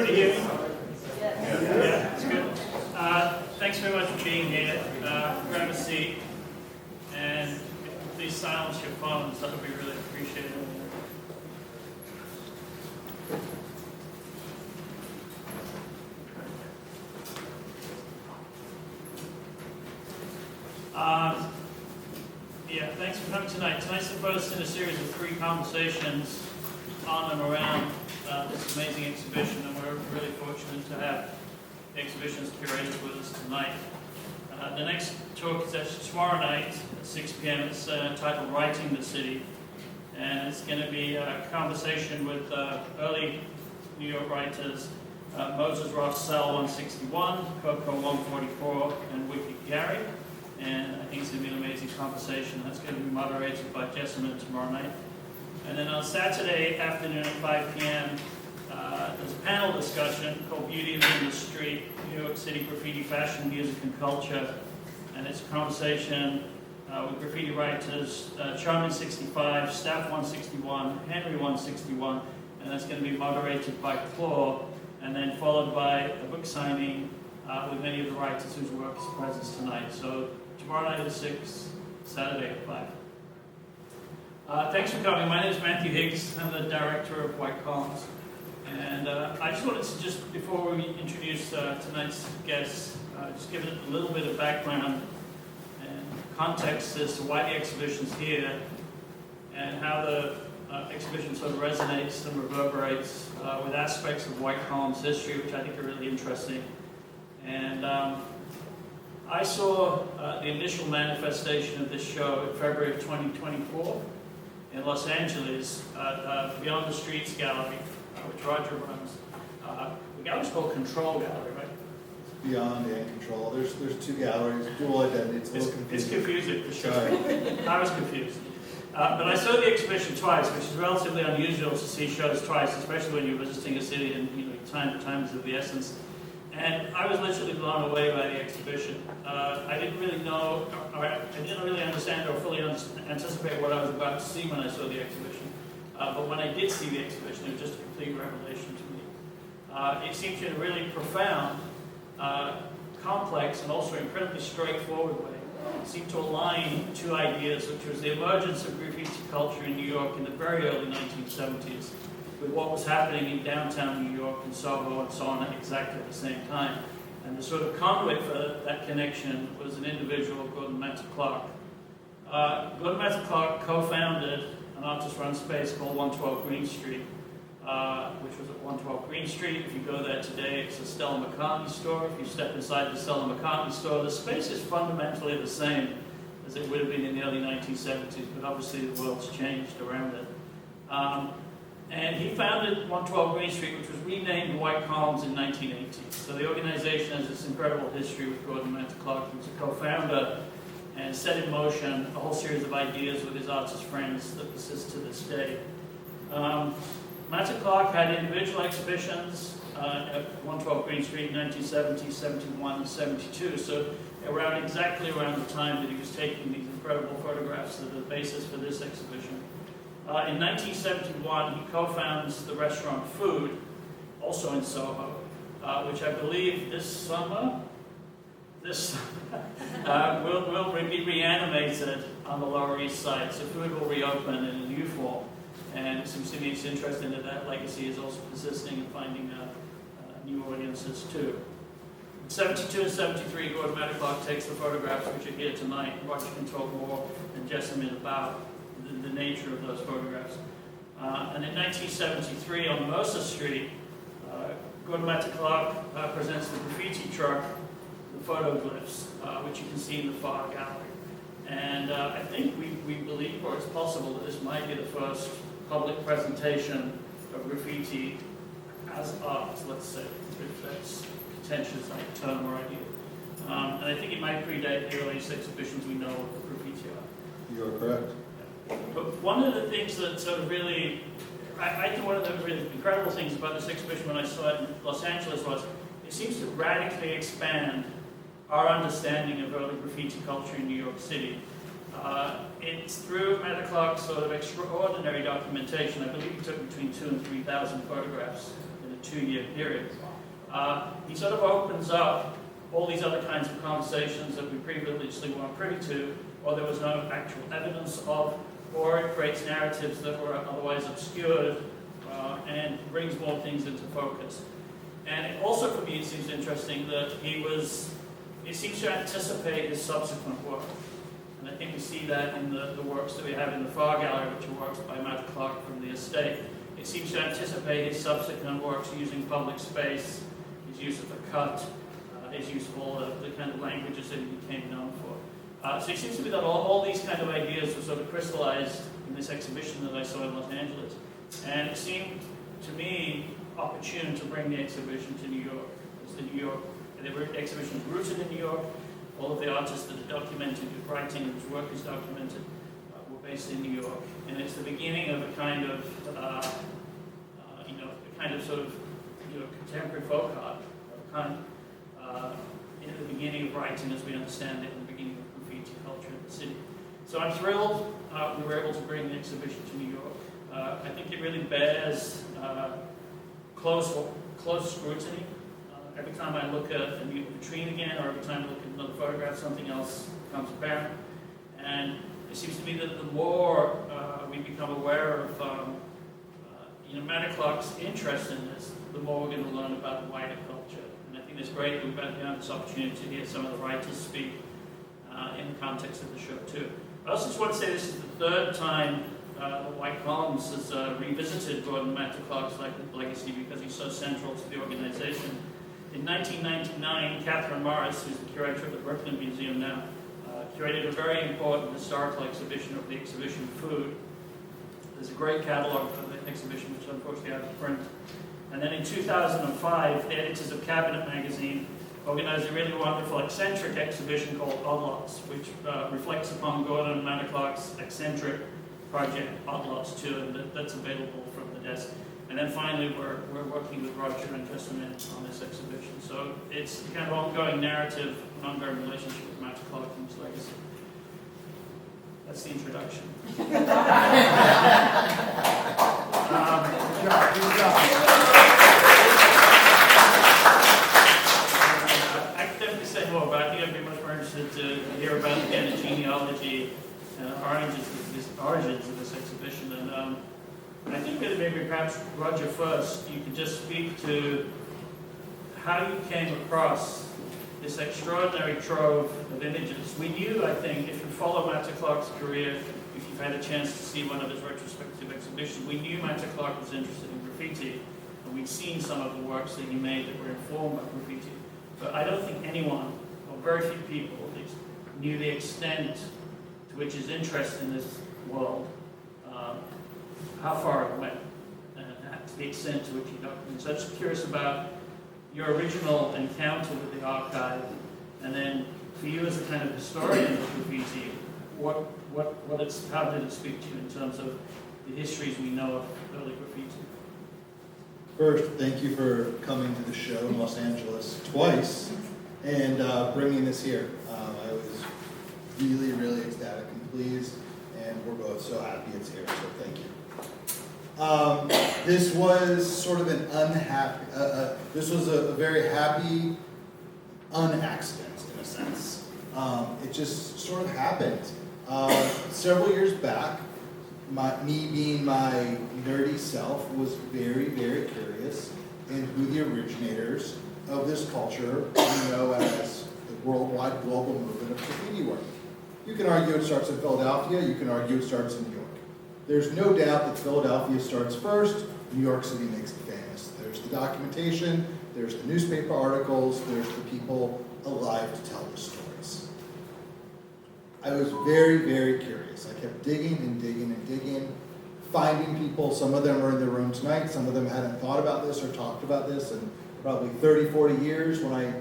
Everybody hear me? Yeah, it's good. Thanks very much for being here. Grab a seat, and please silence your phones. That would be really appreciated. Yeah, thanks for coming tonight. Tonight's the first in a series of 3 conversations on and around this amazing exhibition, and we're really fortunate to have the exhibition's curators with us tonight. The next talk is actually tomorrow night at 6 p.m. It's titled Writing the City, and it's going to be a conversation with early New York writers Moses Rothsell 161, Coco 144, and Wiki Gary. And I think it's going to be an amazing conversation. That's going to be moderated by Jessamyn tomorrow night. And then on Saturday afternoon at 5 p.m., there's a panel discussion called Beauty in the Street, New York City Graffiti Fashion, Music and Culture. And it's a conversation with graffiti writers, Charmin 65, Staff 161, Henry 161, and that's going to be moderated by Claw, and then followed by a book signing with many of the writers whose work is present tonight. So tomorrow night at 6, Saturday at 5. Thanks for coming. My name is Matthew Higgs. I'm the director of White Columns. And I just wanted to before we introduce tonight's guests, just give it a little bit of background and context as to why the exhibition's here and how the exhibition sort of resonates and reverberates with aspects of White Columns history, which I think are really interesting. And I saw the initial manifestation of this show in February of 2024 in Los Angeles at Beyond the Streets Gallery, which Roger runs. The gallery's called Control Gallery, right? Beyond and Control. There's 2 galleries, dual identity. It's a little confusing. It's confusing for sure. I was confused. But I saw the exhibition twice, which is relatively unusual to see shows twice, especially when you're visiting a city and time is of the essence. And I was literally blown away by the exhibition. I didn't really know, or I didn't really understand or fully anticipate what I was about to see when I saw the exhibition. But when I did see the exhibition, it was just a complete revelation to me. It seemed to in a really profound, complex, and also incredibly straightforward way. It seemed to align 2 ideas, which was the emergence of graffiti culture in New York in the very early 1970s, with what was happening in downtown New York and Soho and so on at exactly the same time. And the sort of conduit for that connection was an individual, Gordon-Matta-Clark. Gordon-Matta-Clark co-founded an artist-run space called 112 Green Street, which was at 112 Green Street. If you go there today, it's a Stella McCartney store. If you step inside the Stella McCartney store, the space is fundamentally the same as it would have been in the early 1970s, but obviously the world's changed around it. And he founded 112 Green Street, which was renamed White Columns in 1980. So the organization has this incredible history with Gordon-Matta-Clark, who's a co-founder, and set in motion a whole series of ideas with his artist friends that persist to this day. Matta-Clark had individual exhibitions at 112 Green Street in 1970, 71, and 72. So exactly around the time that he was taking these incredible photographs that are the basis for this exhibition. In 1971, he co-founds the restaurant Food, also in Soho, which I believe this summer will be reanimated on the Lower East Side. So Food will reopen in a new form. And it seems to me it's interesting that legacy is also persisting and finding new audiences too. In 72 and 73, Gordon-Matta-Clark takes the photographs which are here tonight. Roger can talk more than Jessamyn about the nature of those photographs. And in 1973, on Mercer Street, Gordon-Matta-Clark presents the graffiti truck, the photoglyphs, which you can see in the far gallery. And I think we believe, or it's possible, that this might be the first public presentation of graffiti as art, let's say, if that's contentious term or idea. And I think it might predate the earliest exhibitions we know of graffiti art. You are correct. But one of the things that sort of really, I think one of the really incredible things about this exhibition when I saw it in Los Angeles was it seems to radically expand our understanding of early graffiti culture in New York City. It's through Matta-Clark's sort of extraordinary documentation. I believe he took between 2,000 and 3,000 photographs in a 2-year period. He sort of opens up all these other kinds of conversations that we previously weren't privy to, or there was no actual evidence of, or it creates narratives that were otherwise obscured, and brings more things into focus. And it also, for me, it seems interesting that he seems to anticipate his subsequent work. And I think we see that in the works that we have in the Far Gallery, which are works by Matta-Clark from the estate. It seems to anticipate his subsequent works using public space, his use of the cut, his use of all the kind of languages that he became known for. So it seems to me that all these kind of ideas were sort of crystallized in this exhibition that I saw in Los Angeles. And it seemed to me opportune to bring the exhibition to New York. The exhibition is rooted in New York. All of the artists that are documented, whose writing and whose work is documented, were based in New York. And it's the beginning of a kind of, sort of, contemporary folk art, in the beginning of writing as we understand it, in the beginning of graffiti culture in the city. So I'm thrilled we were able to bring the exhibition to New York. I think it really bears close scrutiny. Every time I look at a new vitrine again, or every time I look at another photograph, something else becomes apparent. And it seems to me that the more we become aware of Matta-Clark's interest in this, the more we're going to learn about the wider culture. And I think it's great that we've had this opportunity to hear some of the writers speak in the context of the show too. I also just want to say this is the third time the White Columns has revisited Gordon-Matta-Clark's legacy because he's so central to the organization. In 1999, Catherine Morris, who's the curator of the Brooklyn Museum now, curated a very important historical exhibition of the exhibition Food. There's a great catalog for the exhibition, which unfortunately out of print. And then in 2005, the editors of Cabinet magazine organized a really wonderful eccentric exhibition called Odd Lots, which reflects upon Gordon Matta-Clark's eccentric project, Odd Lots 2, and that's available from the desk. And then finally, we're working with Roger and Jessamyn on this exhibition. So it's the kind of ongoing narrative, an ongoing relationship with Matta-Clark and his legacy. That's the introduction. Good job. I could definitely say more, but I think I'd be much more interested to hear about, again, the genealogy and origins of this exhibition. And I think that maybe perhaps, Roger, first, you could just speak to how you came across this extraordinary trove of images. We knew, I think, if you follow Matta-Clark's career, if you've had a chance to see one of his retrospective exhibitions, we knew Matta-Clark was interested in graffiti, and we'd seen some of the works that he made that were informed by graffiti. But I don't think anyone, or very few people at least, knew the extent to which his interest in this world, how far it went, and to the extent to which he documented. So I'm just curious about your original encounter with the archive, and then for you as a kind of historian of graffiti, how did it speak to you in terms of the histories we know of early graffiti? First, thank you for coming to the show in Los Angeles twice and bringing this here. I was really, really ecstatic and pleased, and we're both so happy it's here, so thank you. This was sort of an this was a very happy unaccident in a sense. It just sort of happened. Several years back, me being my nerdy self was very, very curious in who the originators of this culture we know as the worldwide global movement of graffiti were. You can argue it starts in Philadelphia, you can argue it starts in New York. There's no doubt that Philadelphia starts first, New York City makes it famous. There's the documentation, there's the newspaper articles, there's the people alive to tell the stories. I was very, very curious. I kept digging and digging and digging, finding people. Some of them are in the room tonight, some of them hadn't thought about this or talked about this in probably 30, 40 years. When I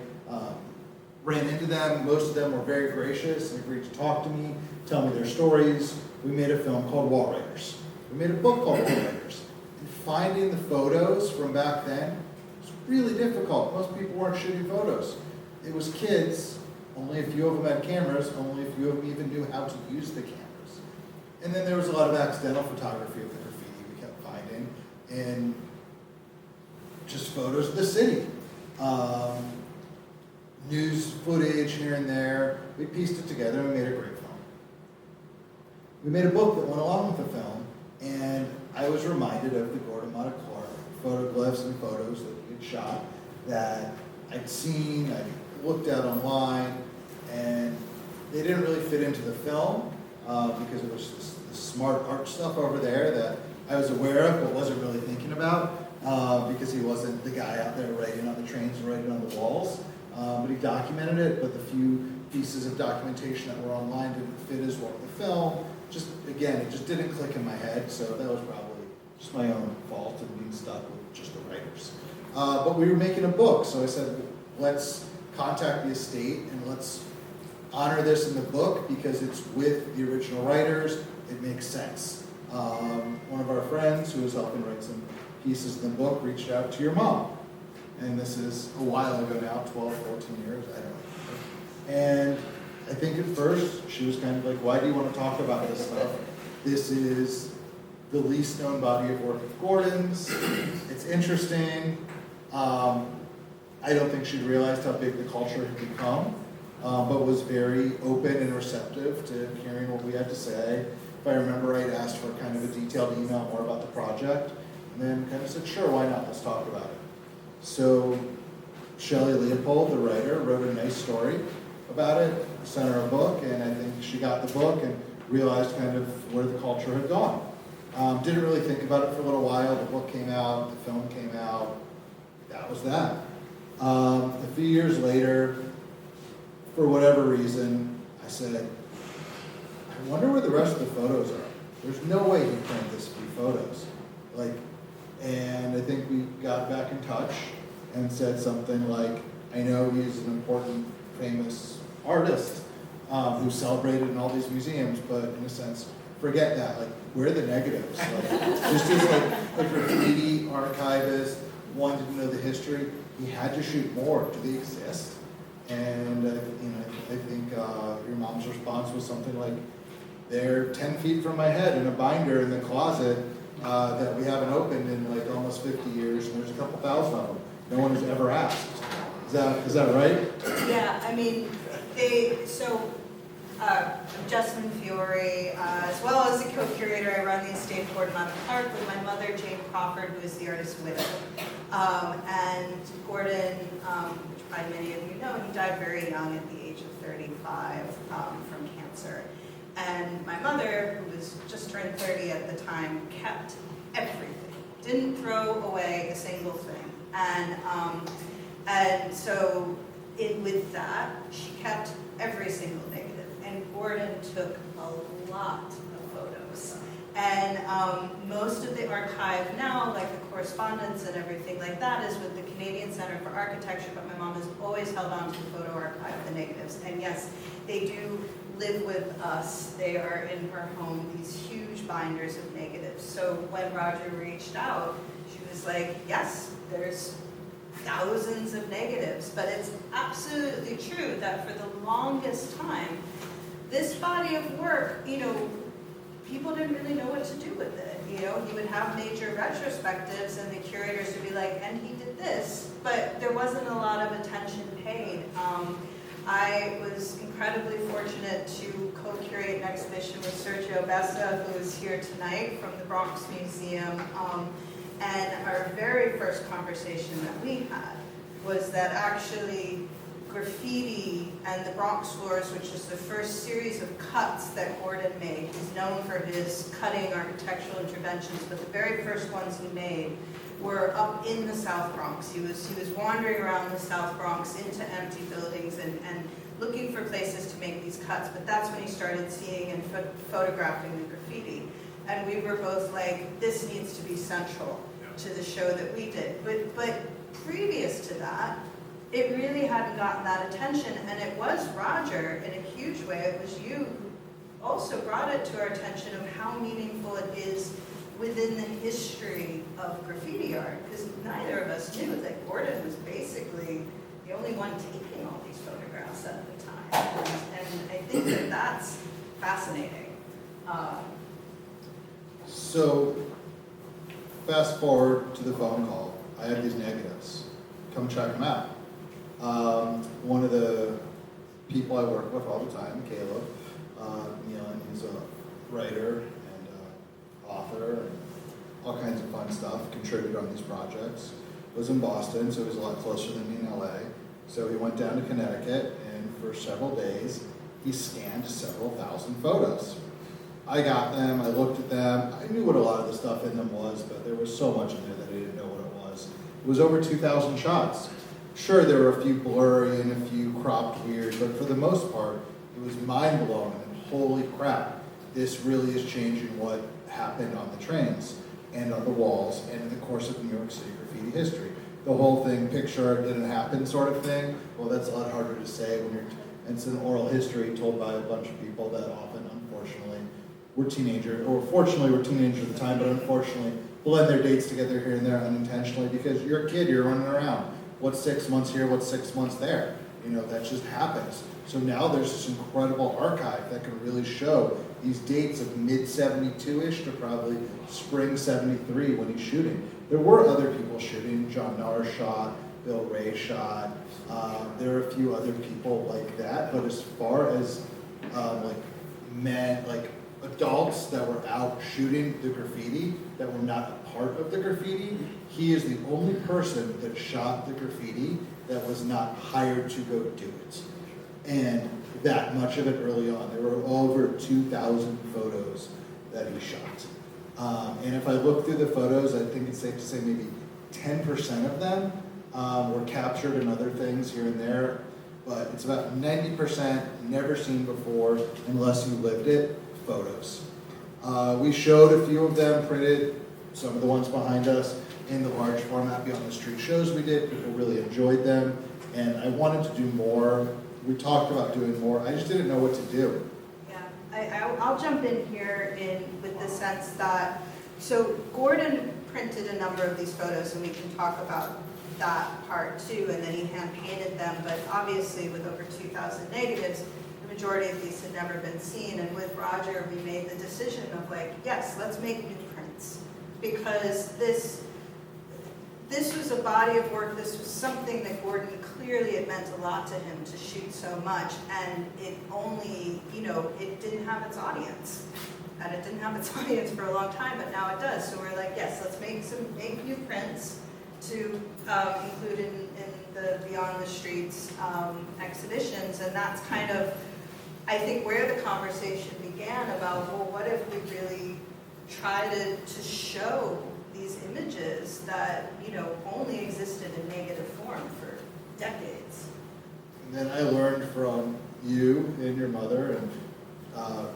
ran into them, most of them were very gracious and agreed to talk to me, tell me their stories. We made a film called Wall Raiders. We made a book called Wall Raiders. And finding the photos from back then was really difficult. Most people weren't shooting photos. It was kids. Only a few of them had cameras. Only a few of them even knew how to use the cameras. And then there was a lot of accidental photography of the graffiti we kept finding. And just photos of the city. News footage here and there. We pieced it together and we made a great film. We made a book that went along with the film, and I was reminded of the Gordon-Matta photoglyphs and photos that he had shot that I'd seen, I looked at online, and they didn't really fit into the film because it was this smart art stuff over there that I was aware of but wasn't really thinking about because he wasn't the guy out there writing on the trains and writing on the walls. But he documented it, but the few pieces of documentation that were online didn't fit as well with the film. Just, again, it just didn't click in my head, so that was probably just my own fault and being stuck with just the writers. But we were making a book, so I said, let's contact the estate and let's honor this in the book because it's with the original writers. It makes sense. One of our friends who was helping write some pieces in the book reached out to your mom. And this is a while ago now, 12, 14 years, I don't know. And I think at first she was kind of like, why do you want to talk about this stuff? This is the least known body of work of Gordon's. It's interesting. I don't think she'd realized how big the culture had become, but was very open and receptive to hearing what we had to say. If I remember right, asked for kind of a detailed email more about the project, and then kind of said, sure, why not, let's talk about it. So Shelley Leopold, the writer, wrote a nice story about it, sent her a book, and I think she got the book and realized kind of where the culture had gone. Didn't really think about it for a little while. The book came out, the film came out, that was that. A few years later, for whatever reason, I said, I wonder where the rest of the photos are. There's no way he printed this few photos. And I think we got back in touch and said something like, I know he's an important, famous artist who's celebrated in all these museums, but in a sense, forget that. Where are the negatives? Just as a graffiti archivist wanted to know the history, he had to shoot more. Do they exist? And I think your mom's response was something like, they're 10 feet from my head in a binder in the closet that we haven't opened in almost 50 years, and there's a couple thousand of them. No one has ever asked. Is that right? Yeah, I mean, Jessamyn, Fiore, as well as the co-curator, I run the estate of Gordon-Matta-Clark with my mother, Jane Crawford, who is the artist's widow. And Gordon, which probably many of you know, he died very young at the age of 35 from cancer. And my mother, who was just turned 30 at the time, kept everything. Didn't throw away a single thing. And so with that, she kept every single negative. And Gordon took a lot of photos. And most of the archive now, like the correspondence and everything like that, is with the Canadian Centre for Architecture, but my mom has always held on to the photo archive, the negatives. And yes, they do live with us. They are in her home, these huge binders of negatives. So when Roger reached out, she was like, yes, there's thousands of negatives, but it's absolutely true that for the longest time, this body of work, people didn't really know what to do with it. He would have major retrospectives and the curators would be like, and he did this, but there wasn't a lot of attention paid. I was incredibly fortunate to co-curate an exhibition with Sergio Bessa, who is here tonight from the Bronx Museum. And our very first conversation that we had was that actually graffiti and the Bronx floors, which is the first series of cuts that Gordon made. He's known for his cutting architectural interventions, but the very first ones he made were up in the South Bronx. He was wandering around the South Bronx into empty buildings and looking for places to make these cuts, but that's when he started seeing and photographing the graffiti. And we were both like, this needs to be central to the show that we did. But previous to that, it really hadn't gotten that attention, and it was Roger in a huge way. It was you who also brought it to our attention of how meaningful it is within the history of graffiti art, because neither of us knew that Gordon was basically the only one taking all these photographs at the time. And I think that that's fascinating. So, fast forward to the phone call. I I have these negatives. Come check them out. One of the people I work with all the time, Caleb, he's a writer and author and all kinds of fun stuff, contributed on these projects. Was in Boston, so he was a lot closer than me in LA. So he went down to Connecticut, and for several days, he scanned several thousand photos. I got them, I looked at them, I knew what a lot of the stuff in them was, but there was so much in there that I didn't know what it was. It was over 2,000 shots. Sure, there were a few blurry and a few cropped weird, but for the most part, it was mind-blowing, and holy crap, this really is changing what happened on the trains and on the walls and in the course of New York City graffiti history. The whole thing, picture didn't happen sort of thing, well, that's a lot harder to say when it's an oral history told by a bunch of people that often, unfortunately, were teenagers, or fortunately were teenagers at the time, but unfortunately blend their dates together here and there unintentionally because you're a kid, you're running around. What's 6 months here, what's 6 months there? That just happens. So now there's this incredible archive that can really show these dates of mid-72-ish to probably spring 73 when he's shooting. There were other people shooting. John Nahr shot, Bill Ray shot. There are a few other people like that, but as far as adults that were out shooting the graffiti that were not a part of the graffiti, he is the only person that shot the graffiti that was not hired to go do it. And that much of it early on. There were over 2,000 photos that he shot. And if I look through the photos, I think it's safe to say maybe 10% of them were captured in other things here and there. But it's about 90% never seen before unless you lived it, photos. We showed a few of them printed, some of the ones behind us, in the large format beyond the street shows we did. People really enjoyed them, and I wanted to do more. We talked about doing more. I just didn't know what to do. Yeah, I'll jump in here with the sense that, so Gordon printed a number of these photos, and we can talk about that part too, and then he hand painted them, but obviously with over 2,000 negatives, the majority of these had never been seen, and with Roger, we made the decision of yes, let's make new prints, because this was a body of work, this was something that Gordon, clearly it meant a lot to him to shoot so much, and it only, it didn't have its audience. And it didn't have its audience for a long time, but now it does. So we're yes, let's make new prints to include in the Beyond the Streets exhibitions, and that's kind of, I think, where the conversation began about, well, what if we really try to show these images that, only existed in negative form for decades. And then I learned from you and your mother and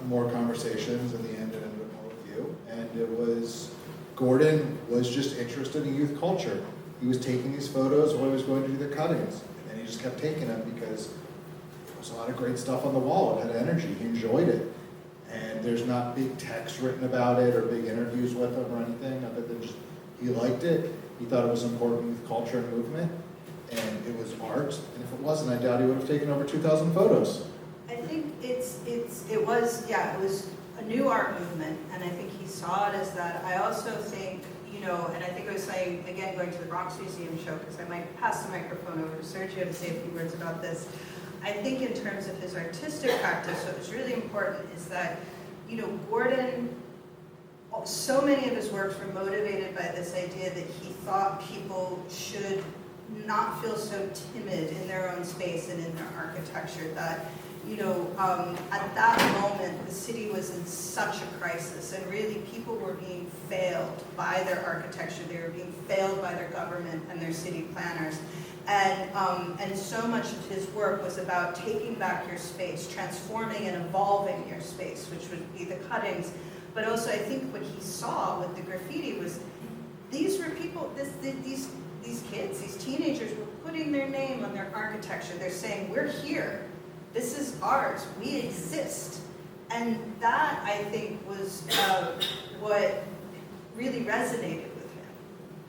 more conversations. In the end, it ended up more with you. And it was, Gordon was just interested in youth culture. He was taking these photos while he was going to do the cuttings. And then he just kept taking them because there was a lot of great stuff on the wall. It had energy. He enjoyed it. And there's not big text written about it or big interviews with him or anything, other than just he liked it. He thought it was important youth culture and movement. And it was art. And if it wasn't, I doubt he would have taken over 2,000 photos. I think it was a new art movement, and I think he saw it as that. I also think, and I think I was saying, again, going to the Bronx Museum show, because I might pass the microphone over to Sergio to say a few words about this. I think in terms of his artistic practice, what was really important is that, Gordon, so many of his works were motivated by this idea that he thought people should not feel so timid in their own space and in their architecture, that at that moment the city was in such a crisis, and really people were being failed by their architecture, they were being failed by their government and their city planners, and so much of his work was about taking back your space, transforming and evolving your space, which would be the cuttings. But also I think what he saw with the graffiti was these were people, these kids, these teenagers were putting their name on their architecture. They're saying, we're here. This is ours. We exist. And that, I think, was what really resonated with him.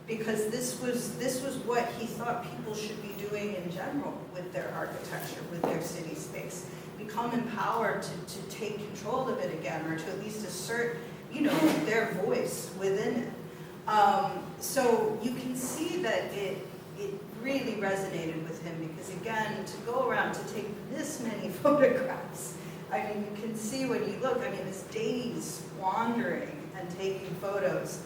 Because this was what he thought people should be doing in general with their architecture, with their city space. Become empowered to take control of it again, or to at least assert, their voice within it. So you can see that it really resonated with him because, again, to go around to take this many photographs, I mean, you can see when you look, I mean, it's days wandering and taking photos.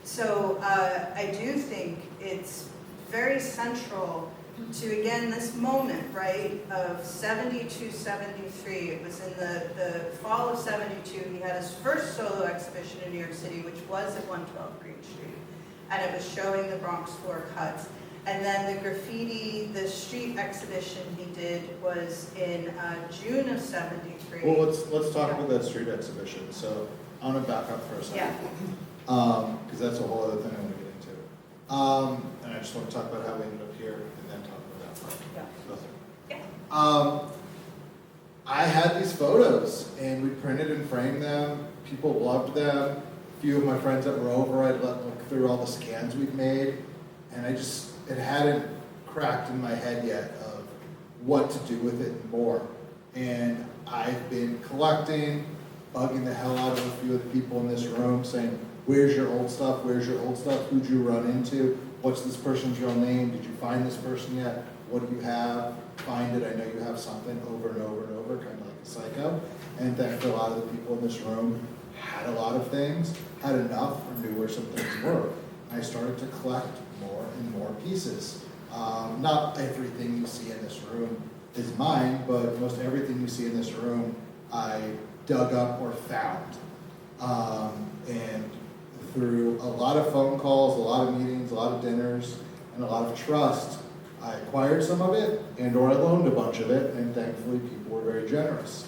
So I do think it's very central to, again, this moment, right, of 72, 73. It was in the fall of 72. He had his first solo exhibition in New York City, which was at 112 Green Street. And it was showing the Bronx floor cuts. And then the graffiti, the street exhibition he did was in June of 73. Well, let's talk about that street exhibition. So I want to back up for a second. Yeah. Because that's a whole other thing I want to get into. And I just want to talk about how we ended up here and then talk about that part. Yeah. Yeah. I had these photos and we printed and framed them. People loved them. A few of my friends that were over, I'd let look through all the scans we'd made. And it hadn't cracked in my head yet of what to do with it more. And I've been collecting, bugging the hell out of a few of the people in this room saying, where's your old stuff? Where's your old stuff? Who'd you run into? What's this person's real name? Did you find this person yet? What do you have? Find it. I know you have something, over and over and over, kind of like a psycho. And thankfully, a lot of the people in this room had a lot of things, had enough, or knew where some things were. I started to collect more and more pieces. Not everything you see in this room is mine, but most everything you see in this room I dug up or found. And through a lot of phone calls, a lot of meetings, a lot of dinners, and a lot of trust, I acquired some of it or I loaned a bunch of it, and thankfully people were very generous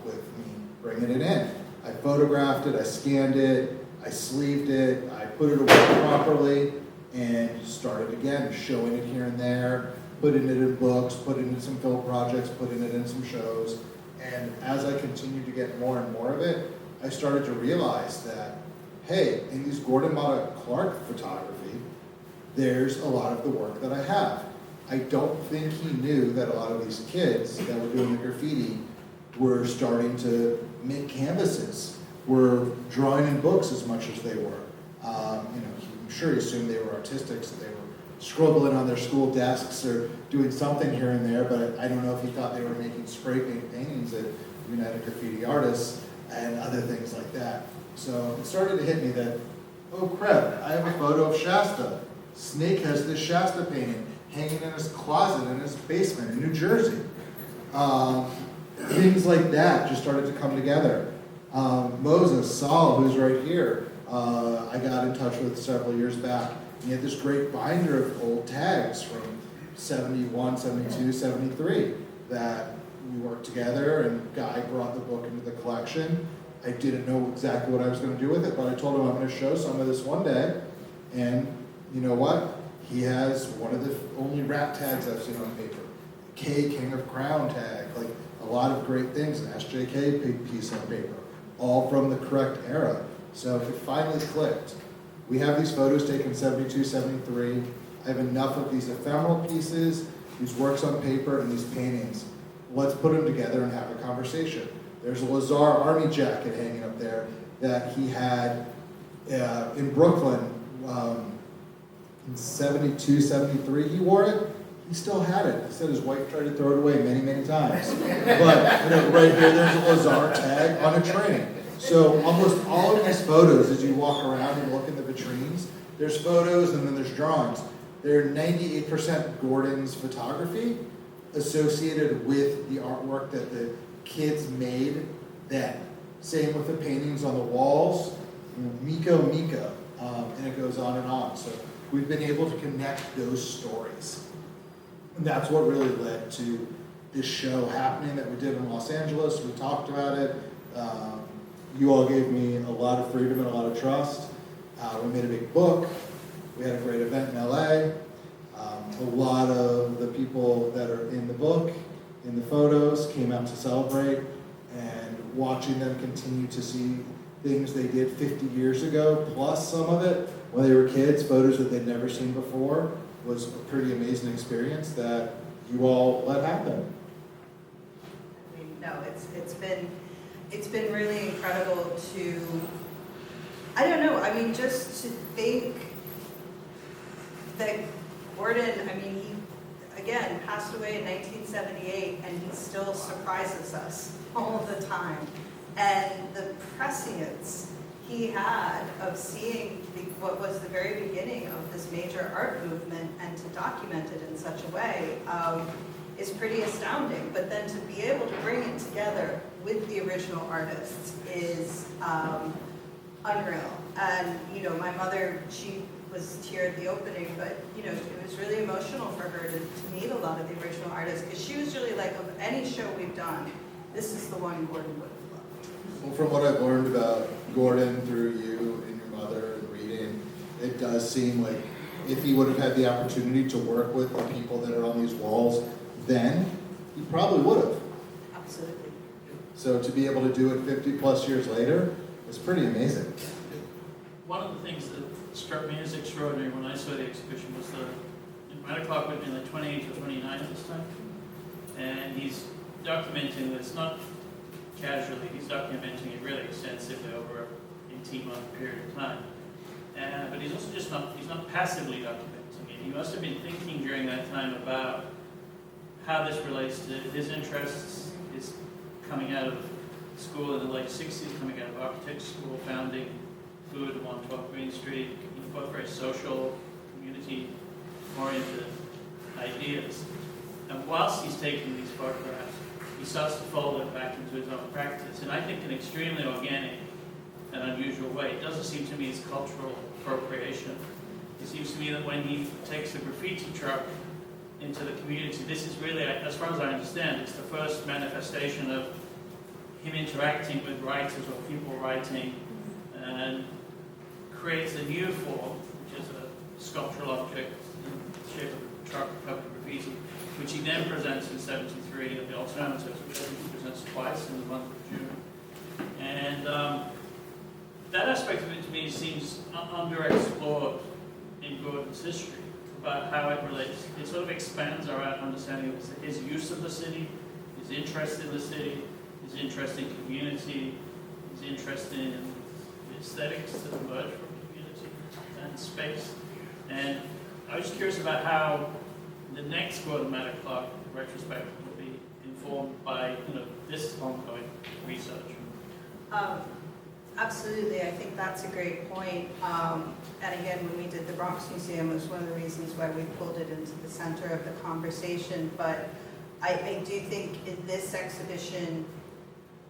with me bringing it in. I photographed it, I scanned it, I sleeved it, I put it away properly, and started again showing it here and there, putting it in books, putting it in some film projects, putting it in some shows. And as I continued to get more and more of it, I started to realize that, hey, in these Gordon-Matta-Clark photography, there's a lot of the work that I have. I don't think he knew that a lot of these kids that were doing the graffiti were starting to make canvases, were drawing in books as much as they were. I'm sure he assumed they were artistic, so they were scribbling on their school desks or doing something here and there, but I don't know if he thought they were making spray paint paintings at United Graffiti Artists and other things like that. So it started to hit me that, oh crap, I have a photo of Shasta. Snake has this Shasta painting hanging in his closet in his basement in New Jersey. Things like that just started to come together. Moses, Saul, who's right here, I got in touch with several years back. He had this great binder of old tags from 71, 72, 73 that we worked together, and Guy brought the book into the collection. I didn't know exactly what I was going to do with it, but I told him I'm going to show some of this one day. And you know what? He has one of the only rap tags I've seen on paper. K, King of Crown tag, like a lot of great things, an SJK piece on paper, all from the correct era. So it finally clicked. We have these photos taken 72, 73. I have enough of these ephemeral pieces, these works on paper, and these paintings. Let's put them together and have a conversation. There's a Lazar Army jacket hanging up there that he had in Brooklyn in 72, 73. He wore it. He still had it. He said his wife tried to throw it away many, many times. But right here, there's a Lazar tag on a train. So almost all of these photos, as you walk around and look in the vitrines, there's photos and then there's drawings. They're 98% Gordon's photography associated with the artwork that the kids made then. Same with the paintings on the walls, Miko, and it goes on and on. So we've been able to connect those stories. And that's what really led to this show happening that we did in Los Angeles. We talked about it. You all gave me a lot of freedom and a lot of trust. We made a big book. We had a great event in LA. A lot of the people that are in the book, in the photos, came out to celebrate, and watching them continue to see things they did 50 years ago, plus some of it when they were kids, photos that they'd never seen before, was a pretty amazing experience that you all let happen. No, it's been really incredible to I don't know, I mean, just to think that Gordon, I mean, he, again, passed away in 1978, and he still surprises us all the time. And the prescience he had of seeing what was the very beginning of this major art movement and to document it in such a way is pretty astounding. But then to be able to bring it together with the original artists is unreal. And, you know, my mother, she was here at the opening, but, you know, it was really emotional for her to meet a lot of the original artists, because she was really like, of any show we've done, this is the one Gordon would have loved. Well, from what I've learned about Gordon through you and your mother and reading, it does seem like if he would have had the opportunity to work with the people that are on these walls, then he probably would have. Absolutely. So to be able to do it 50 plus years later is pretty amazing. One of the things that struck me as extraordinary when I saw the exhibition was Matta-Clark would have been like 28 or 29 at this time. And he's documenting this, not casually, he's documenting it really extensively over an 18-month period of time. But he's also he's not passively documenting it. He must have been thinking during that time about how this relates to his interests, his coming out of school in the late 60s, coming out of architecture school, founding Food at 112 Green Street. He both very social, community-oriented ideas. And whilst he's taking these photographs, he starts to fold it back into his own practice. And I think an extremely organic and unusual way. It doesn't seem to me as cultural appropriation. It seems to me that when he takes the graffiti truck into the community, this is really, as far as I understand, it's the first manifestation of him interacting with writers or people writing, and creates a new form, which is a sculptural object in the shape of a truck covered with graffiti, which he then presents in '73 at the Alternatives, which I think he presents twice in the month of June. And that aspect of it to me seems underexplored in Gordon's history, about how it relates. It sort of expands our understanding of his use of the city, his interest in the city, his interest in community, his interest in the aesthetics that emerge from community and space. And I was curious about how the next Gordon-Matta-Clark retrospective will be informed by this ongoing research. Absolutely, I think that's a great point. And again, when we did the Bronx Museum, it was one of the reasons why we pulled it into the center of the conversation. But I do think in this exhibition,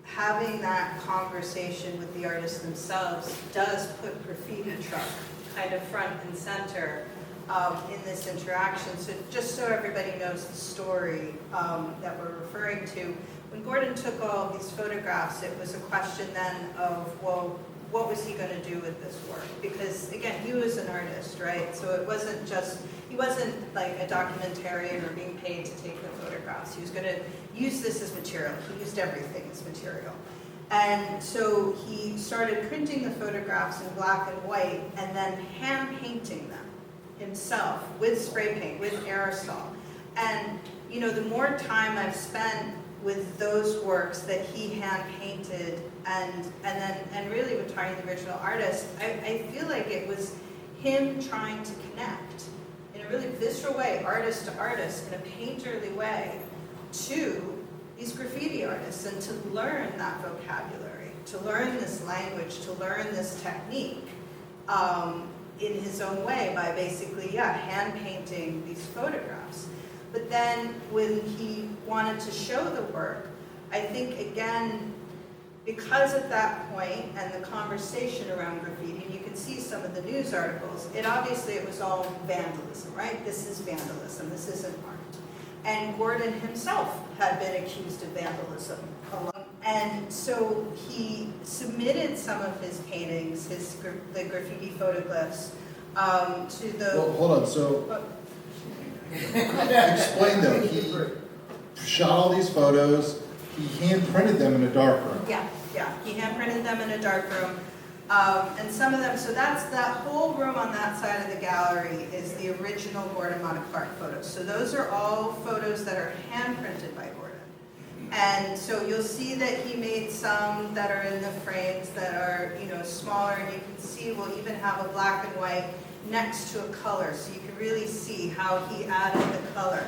having that conversation with the artists themselves does put graffiti truck kind of front and center in this interaction. So just so everybody knows the story that we're referring to, when Gordon took all these photographs, it was a question then of, well, what was he going to do with this work? Because again, he was an artist, right? So it wasn't just, he wasn't like a documentarian or being paid to take the photographs. He was going to use this as material. He used everything as material. And so he started printing the photographs in black and white and then hand painting them himself with spray paint, with aerosol. And the more time I've spent with those works that he hand painted and really with trying the original artist, I feel like it was him trying to connect in a really visceral way, artist to artist, in a painterly way, to these graffiti artists, and to learn that vocabulary, to learn this language, to learn this technique in his own way by basically, hand painting these photographs. But then when he wanted to show the work, I think again, because at that point and the conversation around graffiti, and you can see some of the news articles, it was all vandalism, right? This is vandalism, this isn't art. And Gordon himself had been accused of vandalism. And so he submitted some of his paintings, the graffiti photoglyphs, to the... Well, hold on, so... Explain though, he shot all these photos, he hand printed them in a dark room. Yeah, he hand printed them in a dark room. And some of them, so that's that whole room on that side of the gallery is the original Gordon-Matta-Clark photos. So those are all photos that are hand printed by Gordon. And so you'll see that he made some that are in the frames that are, smaller, and you can see we'll even have a black and white next to a color, so you can really see how he added the color.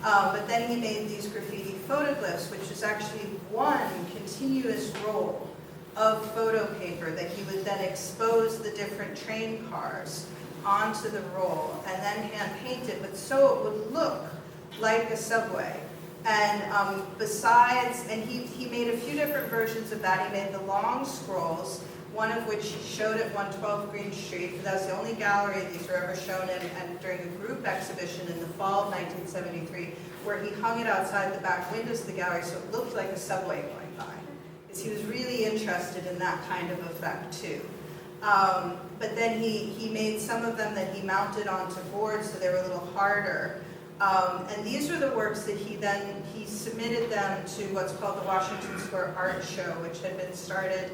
But then he made these graffiti photoglyphs, which is actually one continuous roll of photo paper that he would then expose the different train cars onto the roll and then hand paint it, but so it would look like a subway. And he made a few different versions of that. He made the long scrolls, one of which he showed at 112 Green Street. That was the only gallery these were ever shown in, and during a group exhibition in the fall of 1973, where he hung it outside the back windows of the gallery so it looked like a subway going by. Because he was really interested in that kind of effect too. But then he made some of them that he mounted onto boards so they were a little harder. And these were the works that he submitted them to what's called the Washington Square Art Show, which had been started,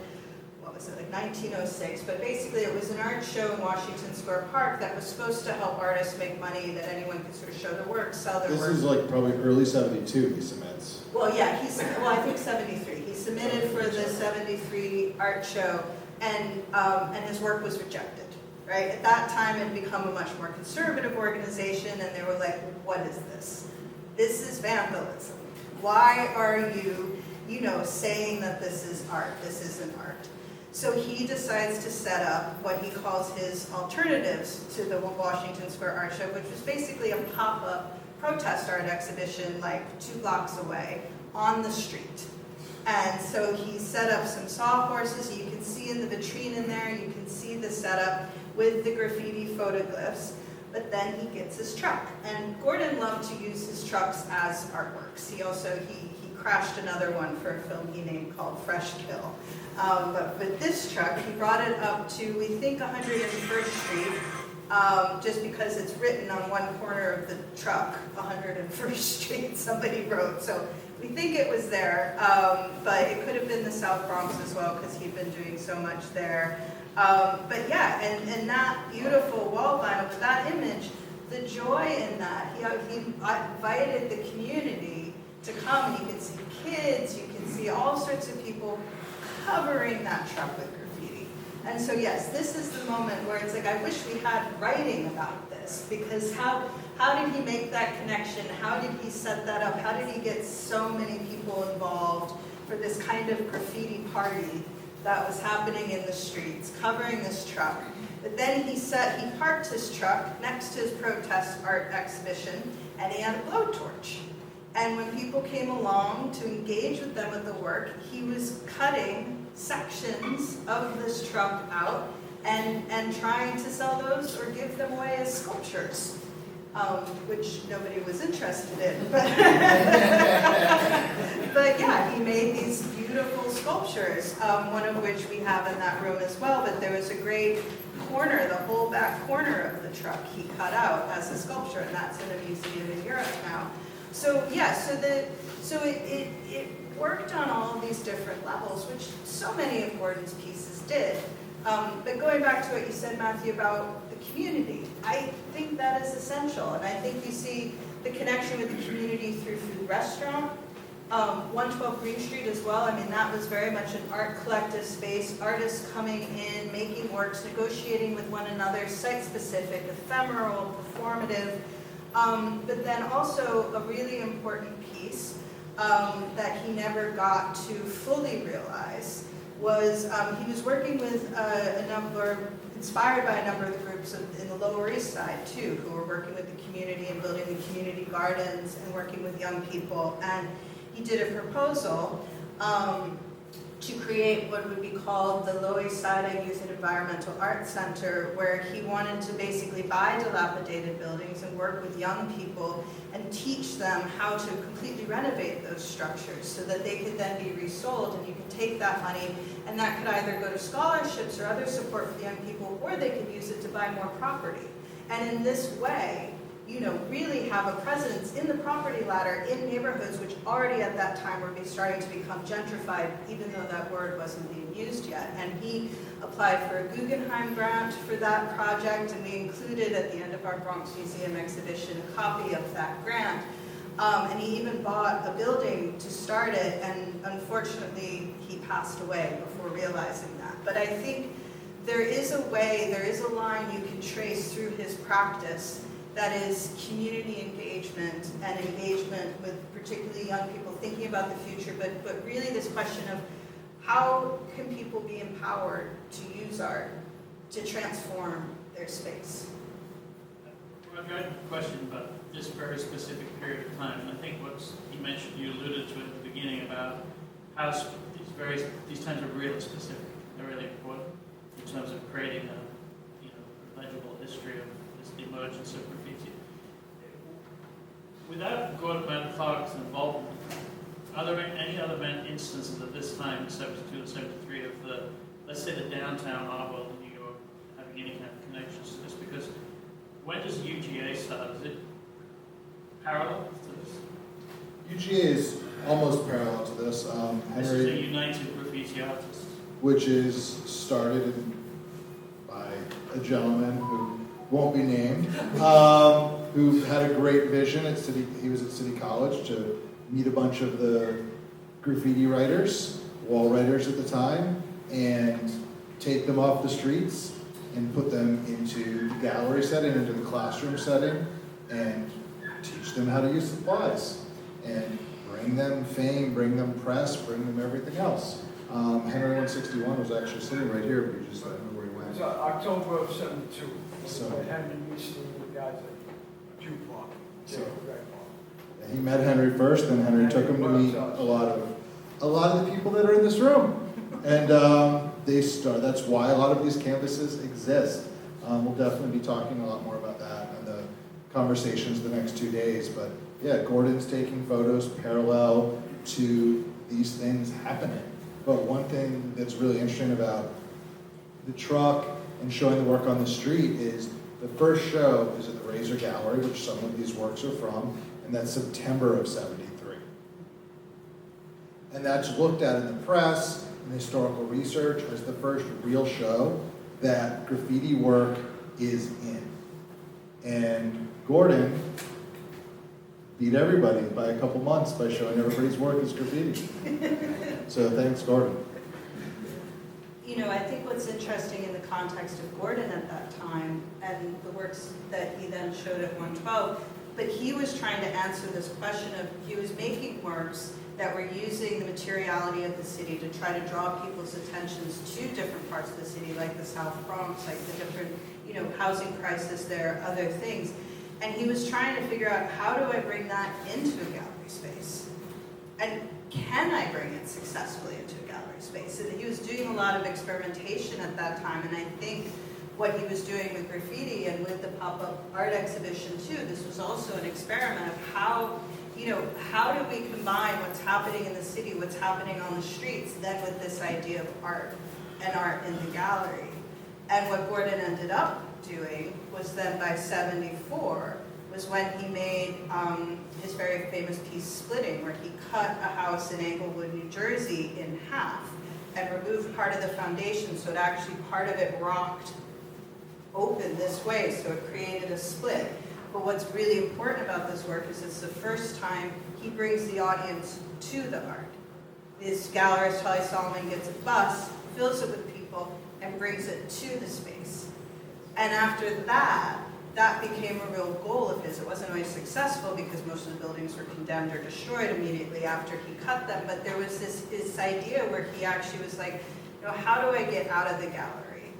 like 1906, but basically it was an art show in Washington Square Park that was supposed to help artists make money, that anyone could sort of show their work, sell their work. This is like probably early 72 he submits. Well, yeah, I think 73. He submitted for the 73 art show, and his work was rejected. Right? At that time, it had become a much more conservative organization, and they were like, what is this? This is vandalism. Why are you, saying that this is art? This isn't art. So he decides to set up what he calls his alternatives to the Washington Square Art Show, which was basically a pop-up protest art exhibition like 2 blocks away on the street. And so he set up some sawhorses. You can see in the vitrine in there, you can see the setup with the graffiti photoglyphs, but then he gets his truck. And Gordon loved to use his trucks as artworks. He crashed another one for a film he named called Fresh Kill. But with this truck, he brought it up to, we think, 101st Street, just because it's written on one corner of the truck, 101st Street, somebody wrote. So we think it was there, but it could have been the South Bronx as well, because he'd been doing so much there. But yeah, and that beautiful wall vinyl, with that image, the joy in that, he invited the community to come, and you can see kids, you can see all sorts of people covering that truck with graffiti. And so yes, this is the moment where it's like, I wish we had writing about this, because how did he make that connection? How did he set that up? How did he get so many people involved for this kind of graffiti party that was happening in the streets, covering this truck? But then he parked his truck next to his protest art exhibition, and he had a blowtorch. And when people came along to engage with them with the work, he was cutting sections of this truck out and trying to sell those or give them away as sculptures, which nobody was interested in. But yeah, he made these beautiful sculptures, one of which we have in that room as well. But there was a great corner, the whole back corner of the truck he cut out as a sculpture, and that's in a museum in Europe now. So yeah, so it worked on all of these different levels, which so many of Gordon's pieces did. But going back to what you said, Matthew, about the community, I think that is essential, and I think you see the connection with the community through Food Restaurant, 112 Green Street as well. I mean, that was very much an art collective space, artists coming in, making works, negotiating with one another, site-specific, ephemeral, performative. But then also a really important piece that he never got to fully realize was he was working with inspired by a number of the groups in the Lower East Side too, who were working with the community and building the community gardens and working with young people. And he did a proposal to create what would be called the Lower East Side Youth and Environmental Arts Center, where he wanted to basically buy dilapidated buildings and work with young people and teach them how to completely renovate those structures so that they could then be resold, and you could take that money and that could either go to scholarships or other support for the young people, or they could use it to buy more property. And in this way, really have a presence in the property ladder in neighborhoods which already at that time were starting to become gentrified, even though that word wasn't being used yet. And he applied for a Guggenheim grant for that project, and we included at the end of our Bronx Museum exhibition a copy of that grant. And he even bought a building to start it, and unfortunately, he passed away before realizing that. But I think there is a way, there is a line you can trace through his practice that is community engagement and engagement with particularly young people thinking about the future, but really this question of how can people be empowered to use art to transform their space? I've got a question about this very specific period of time, and I think what you mentioned, you alluded to at the beginning about how these times are really specific. They're really important in terms of creating a legible history of this emergence of graffiti. Without Gordon-Matta-Clark's involvement, are there any other instances at this time, in 72 and 73, of the, let's say, the downtown art world in New York having any kind of connections to this? Because when does UGA start? Is it parallel to this? UGA is almost parallel to this. This is a United Graffiti Artists. Which is started by a gentleman who won't be named, who had a great vision at he was at City College to meet a bunch of the graffiti writers, wall writers at the time, and take them off the streets and put them into the gallery setting, into the classroom setting, and teach them how to use supplies, and bring them fame, bring them press, bring them everything else. Henry 161 was actually sitting right here, but you just don't know where he went. It was October of '72. So- Henry used to meet the guys at Jukebox. So- He met Henry first, then Henry took him to meet a lot of the people that are in this room. And that's why a lot of these canvases exist. We'll definitely be talking a lot more about that in the conversations the next 2 days. But yeah, Gordon's taking photos parallel to these things happening. But one thing that's really interesting about the truck and showing the work on the street is the first show is at the Razor Gallery, which some of these works are from, and that's September of '73. And that's looked at in the press and historical research as the first real show that graffiti work is in. And Gordon beat everybody by a couple months by showing everybody's work as graffiti. So thanks, Gordon. I think what's interesting in the context of Gordon at that time and the works that he then showed at 112, but he was trying to answer this question of, he was making works that were using the materiality of the city to try to draw people's attentions to different parts of the city, like the South Bronx, like the different, housing crisis there, other things. And he was trying to figure out, how do I bring that into a gallery space? And can I bring it successfully into a gallery space? And he was doing a lot of experimentation at that time, and I think what he was doing with graffiti and with the pop-up art exhibition too, this was also an experiment of how do we combine what's happening in the city, what's happening on the streets, then with this idea of art and art in the gallery. And what Gordon ended up doing was then by '74 was when he made his very famous piece Splitting, where he cut a house in Englewood, New Jersey in half and removed part of the foundation, so it actually, part of it rocked open this way, so it created a split. But what's really important about this work is it's the first time he brings the audience to the art. This gallerist, Holly Solomon, gets a bus, fills it with people, and brings it to the space. And after that, that became a real goal of his. It wasn't always successful because most of the buildings were condemned or destroyed immediately after he cut them, but there was this idea where he actually was like, how do I get out of the gallery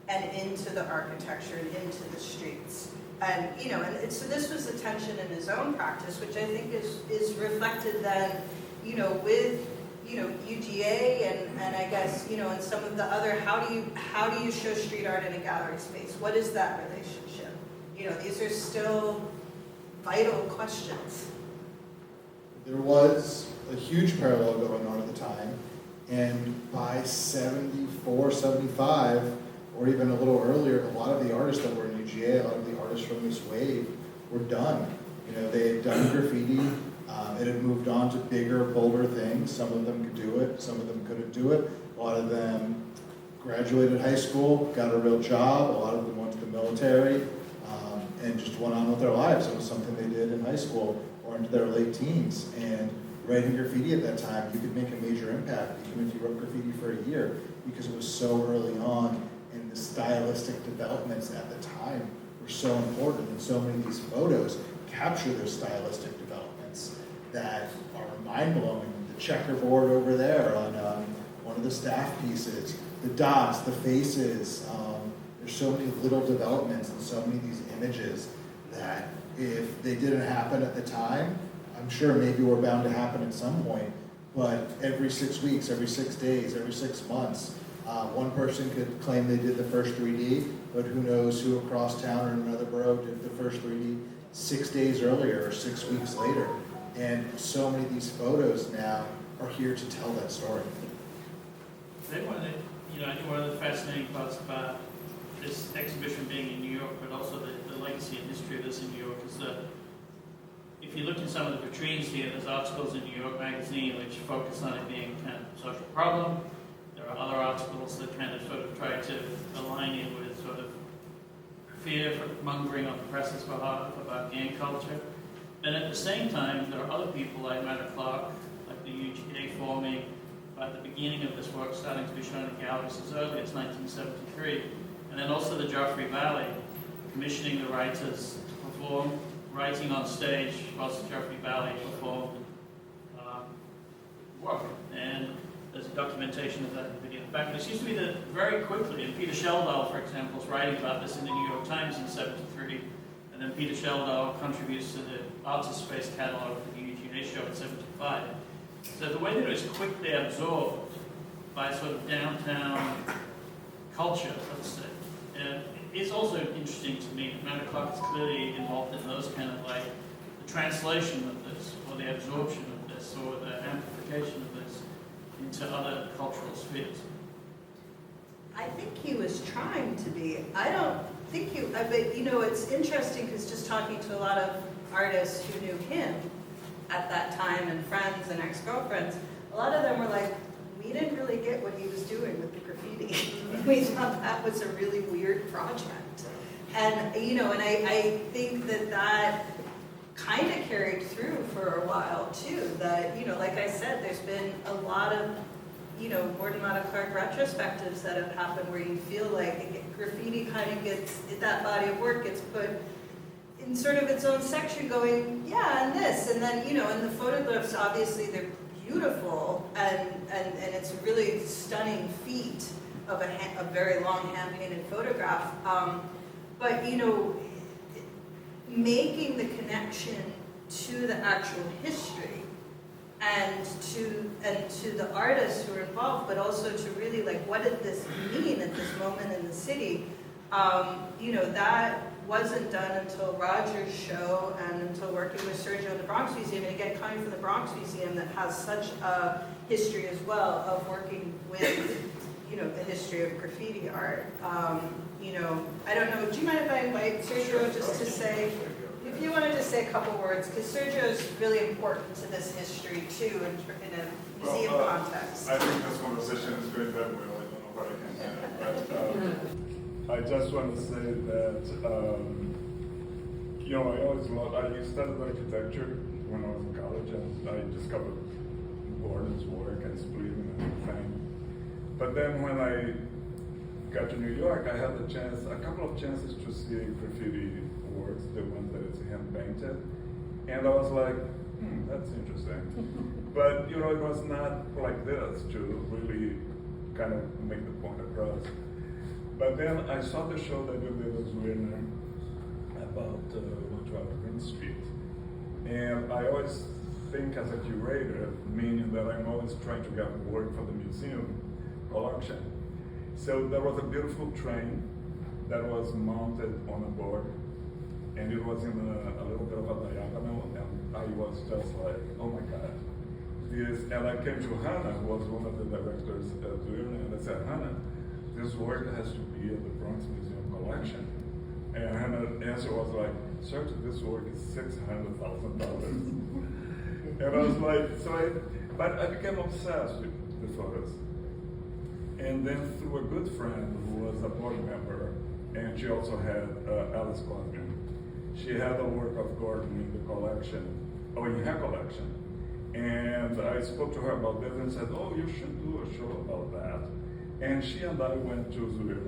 and into the architecture and into the streets? And, and so this was a tension in his own practice, which I think is reflected then, with, UGA and I guess, and some of the other, how do you show street art in a gallery space? What is that relationship? These are still vital questions. There was a huge parallel going on at the time, and by 74, 75, or even a little earlier, a lot of the artists that were in UGA, a lot of the artists from this wave were done. They had done graffiti, it had moved on to bigger, bolder things. Some of them could do it, some of them couldn't do it. A lot of them graduated high school, got a real job, a lot of them went to the military, and just went on with their lives. It was something they did in high school or into their late teens. And writing graffiti at that time, you could make a major impact, even if you wrote graffiti for a year, because it was so early on, and the stylistic developments at the time were so important, and so many of these photos capture those stylistic developments that are mind-blowing. The checkerboard over there on one of the staff pieces, the dots, the faces, there's so many little developments and so many of these images that if they didn't happen at the time, I'm sure maybe we're bound to happen at some point, but every 6 weeks, every 6 days, every 6 months, one person could claim they did the first 3D, but who knows who across town or in another borough did the first 3D 6 days earlier or 6 weeks later. And so many of these photos now are here to tell that story. I think one of the fascinating parts about this exhibition being in New York, but also the legacy and history of this in New York, is that if you look in some of the vitrines here, there's articles in New York Magazine which focus on it being kind of a social problem. There are other articles that kind of sort of try to align it with sort of fear mongering on the press's behalf about gang culture. And at the same time, there are other people like Matta-Clark, like the UGA forming, at the beginning of this work starting to be shown in galleries as early as 1973. And then also the Joffrey Valley, commissioning the writers to perform, writing on stage whilst the Joffrey Valley performed work. And there's a documentation of that in the video. In fact, it seems to be that very quickly, and Peter Sheldall, for example, is writing about this in the New York Times in '73, and then Peter Sheldall contributes to the Artist Space catalog for the UGA show in '75. So the way that it was quickly absorbed by sort of downtown culture, let's say, is also interesting to me. Matta-Clark is clearly involved in those kind of like the translation of this, or the absorption of this, or the amplification of this into other cultural spheres. I think he was trying to be. I don't think he, but you know, it's interesting because just talking to a lot of artists who knew him at that time, and friends and ex-girlfriends, a lot of them were like, we didn't really get what he was doing with the graffiti. We thought that was a really weird project. And, you know, and I think that that kind of carried through for a while too, that, you know, like I said, there's been a lot of, you know, Gordon-Matta retrospectives that have happened where you feel like graffiti kind of gets, that body of work gets put in sort of its own section going, yeah, and this, and then, you know, and the photographs, obviously, they're beautiful, and it's a really stunning feat of a very long hand-painted photograph. But, you know, making the connection to the actual history and to the artists who are involved, but also to really, like, what did this mean at this moment in the city? You know, that wasn't done until Roger's show and until working with Sergio in the Bronx Museum. And again, coming from the Bronx Museum that has such a history as well of working with, you know, the history of graffiti art. You know, I don't know, do you mind if I invite Sergio just to say, if you wanted to say a couple words, because Sergio is really important to this history too in a museum context. I think this conversation is going that way. I don't know what I can say, but I just want to say that, you know, I studied architecture when I was in college, and I discovered Gordon's work and Split and everything. But then when I got to New York, I had a couple of chances to see graffiti works, the ones that is hand painted, and I was like, that's interesting. But, you know, it was not like this to really kind of make the point across. But then I saw the show that you did with Werner about 112 Green Street. And I always think as a curator, meaning that I'm always trying to get work for the museum collection. So there was a beautiful train that was mounted on a board, and it was in a little bit of a diagonal, and I was just like, oh my God. And I came to Hannah, who was one of the directors at Werner, and I said, Hannah, this work has to be in the Bronx Museum collection. And Hannah's answer was like, sir, this work is $600,000. And I was like, but I became obsessed with the photos. And then through a good friend who was a board member, and she also had Alice Gordon, she had a work of Gordon in the collection, or in her collection. And I spoke to her about this and said, oh, you should do a show about that. And she and I went to Zurich,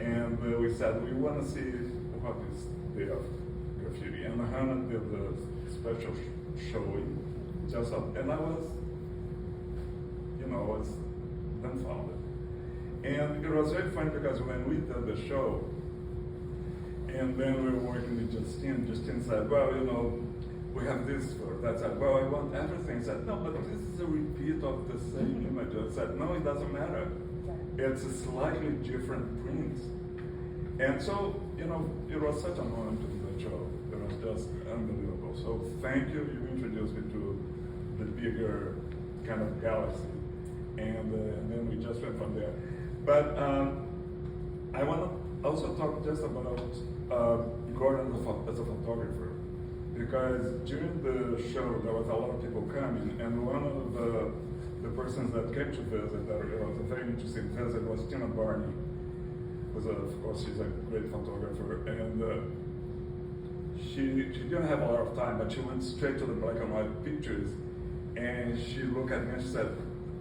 and we said, we want to see what is there of graffiti. And Hannah did a special showing, and I was, was dumbfounded. And it was very funny because when we did the show, and then we were working with Justine said, well, we have this for that side. Well, I want everything. I said, no, but this is a repeat of the same image. I said, no, it doesn't matter. It's a slightly different print. And so, it was such an honor to do the show. It was just unbelievable. So thank you. You introduced me to the bigger kind of galaxy. And then we just went from there. But I want to also talk just about Gordon as a photographer. Because during the show, there was a lot of people coming, and one of the persons that came to visit, that it was a very interesting visit, was Tina Barney. Of course, she's a great photographer, and she didn't have a lot of time, but she went straight to the black and white pictures, and she looked at me and she said,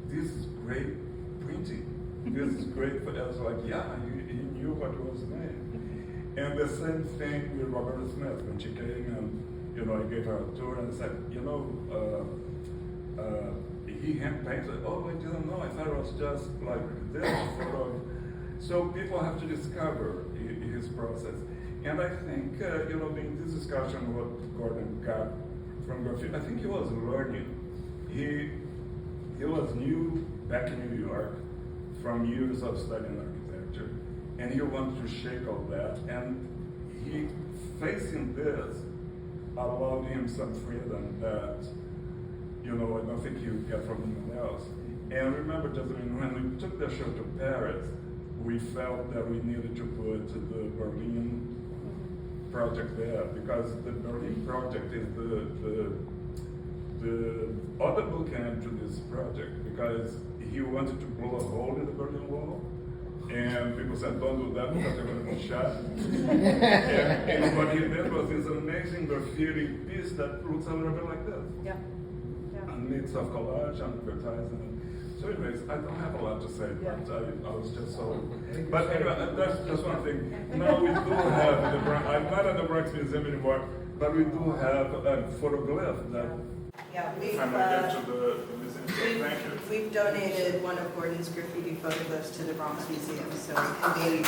this is great printing. This is great. I was like, yeah, he knew what was made. And the same thing with Roberta Smith, when she came and I gave her a tour and said, he hand painted. Oh, I didn't know. I thought it was just like this photo. So people have to discover his process. And I think, in this discussion, what Gordon got from graffiti, I think he was learning. He was new back in New York from years of studying architecture, and he wanted to shake all that. And he, facing this, allowed him some freedom that, I don't think he would get from anyone else. And remember, Jessamyn, when we took the show to Paris, we felt that we needed to put the Berlin project there, because the Berlin project is the other bookend to this project, because he wanted to blow a hole in the Berlin Wall, and people said, don't do that because they're going to be shot. and what he did was this amazing graffiti piece that looks a little bit like this. Yeah. A mix of collage and advertising. So anyways, I don't have a lot to say, but I was just so... But anyway, that's just one thing. Now we do have, I'm not at the Bronx Museum anymore, but we do have a photoglyph that... Yeah, we've donated one of Gordon's graffiti photoglyphs to the Bronx Museum, so maybe.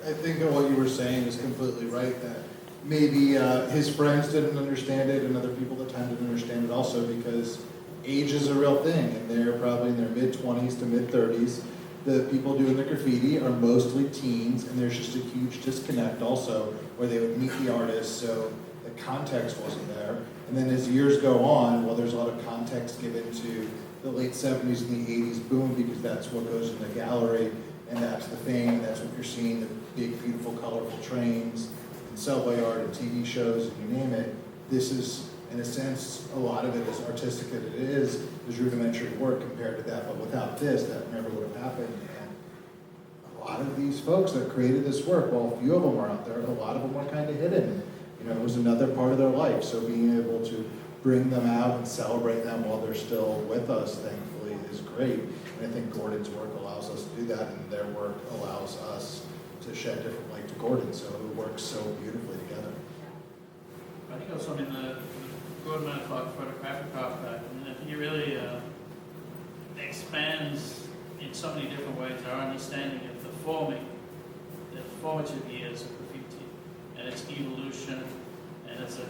I think that what you were saying is completely right, that maybe his friends didn't understand it and other people at the time didn't understand it also, because age is a real thing, and they're probably in their mid-20s to mid-30s. The people doing the graffiti are mostly teens, and there's just a huge disconnect also where they would meet the artist, so the context wasn't there. And then as years go on, well, there's a lot of context given to the late 70s and the 80s boom, because that's what goes in the gallery, and that's the fame, that's what you're seeing, the big, beautiful, colorful trains, and subway art, and TV shows, and you name it. This is, in a sense, a lot of it, as artistic as it is rudimentary work compared to that, but without this, that never would have happened. And a lot of these folks that created this work, well, a few of them were out there, a lot of them were kind of hidden. It was another part of their life, so being able to bring them out and celebrate them while they're still with us, thankfully, is great. And I think Gordon's work allows us to do that, and their work allows us to shed different light to Gordon, so it works so beautifully together. I think also in the Gordon-Matta photographic archive, he really expands in so many different ways our understanding of the formative years of graffiti and its evolution, and as it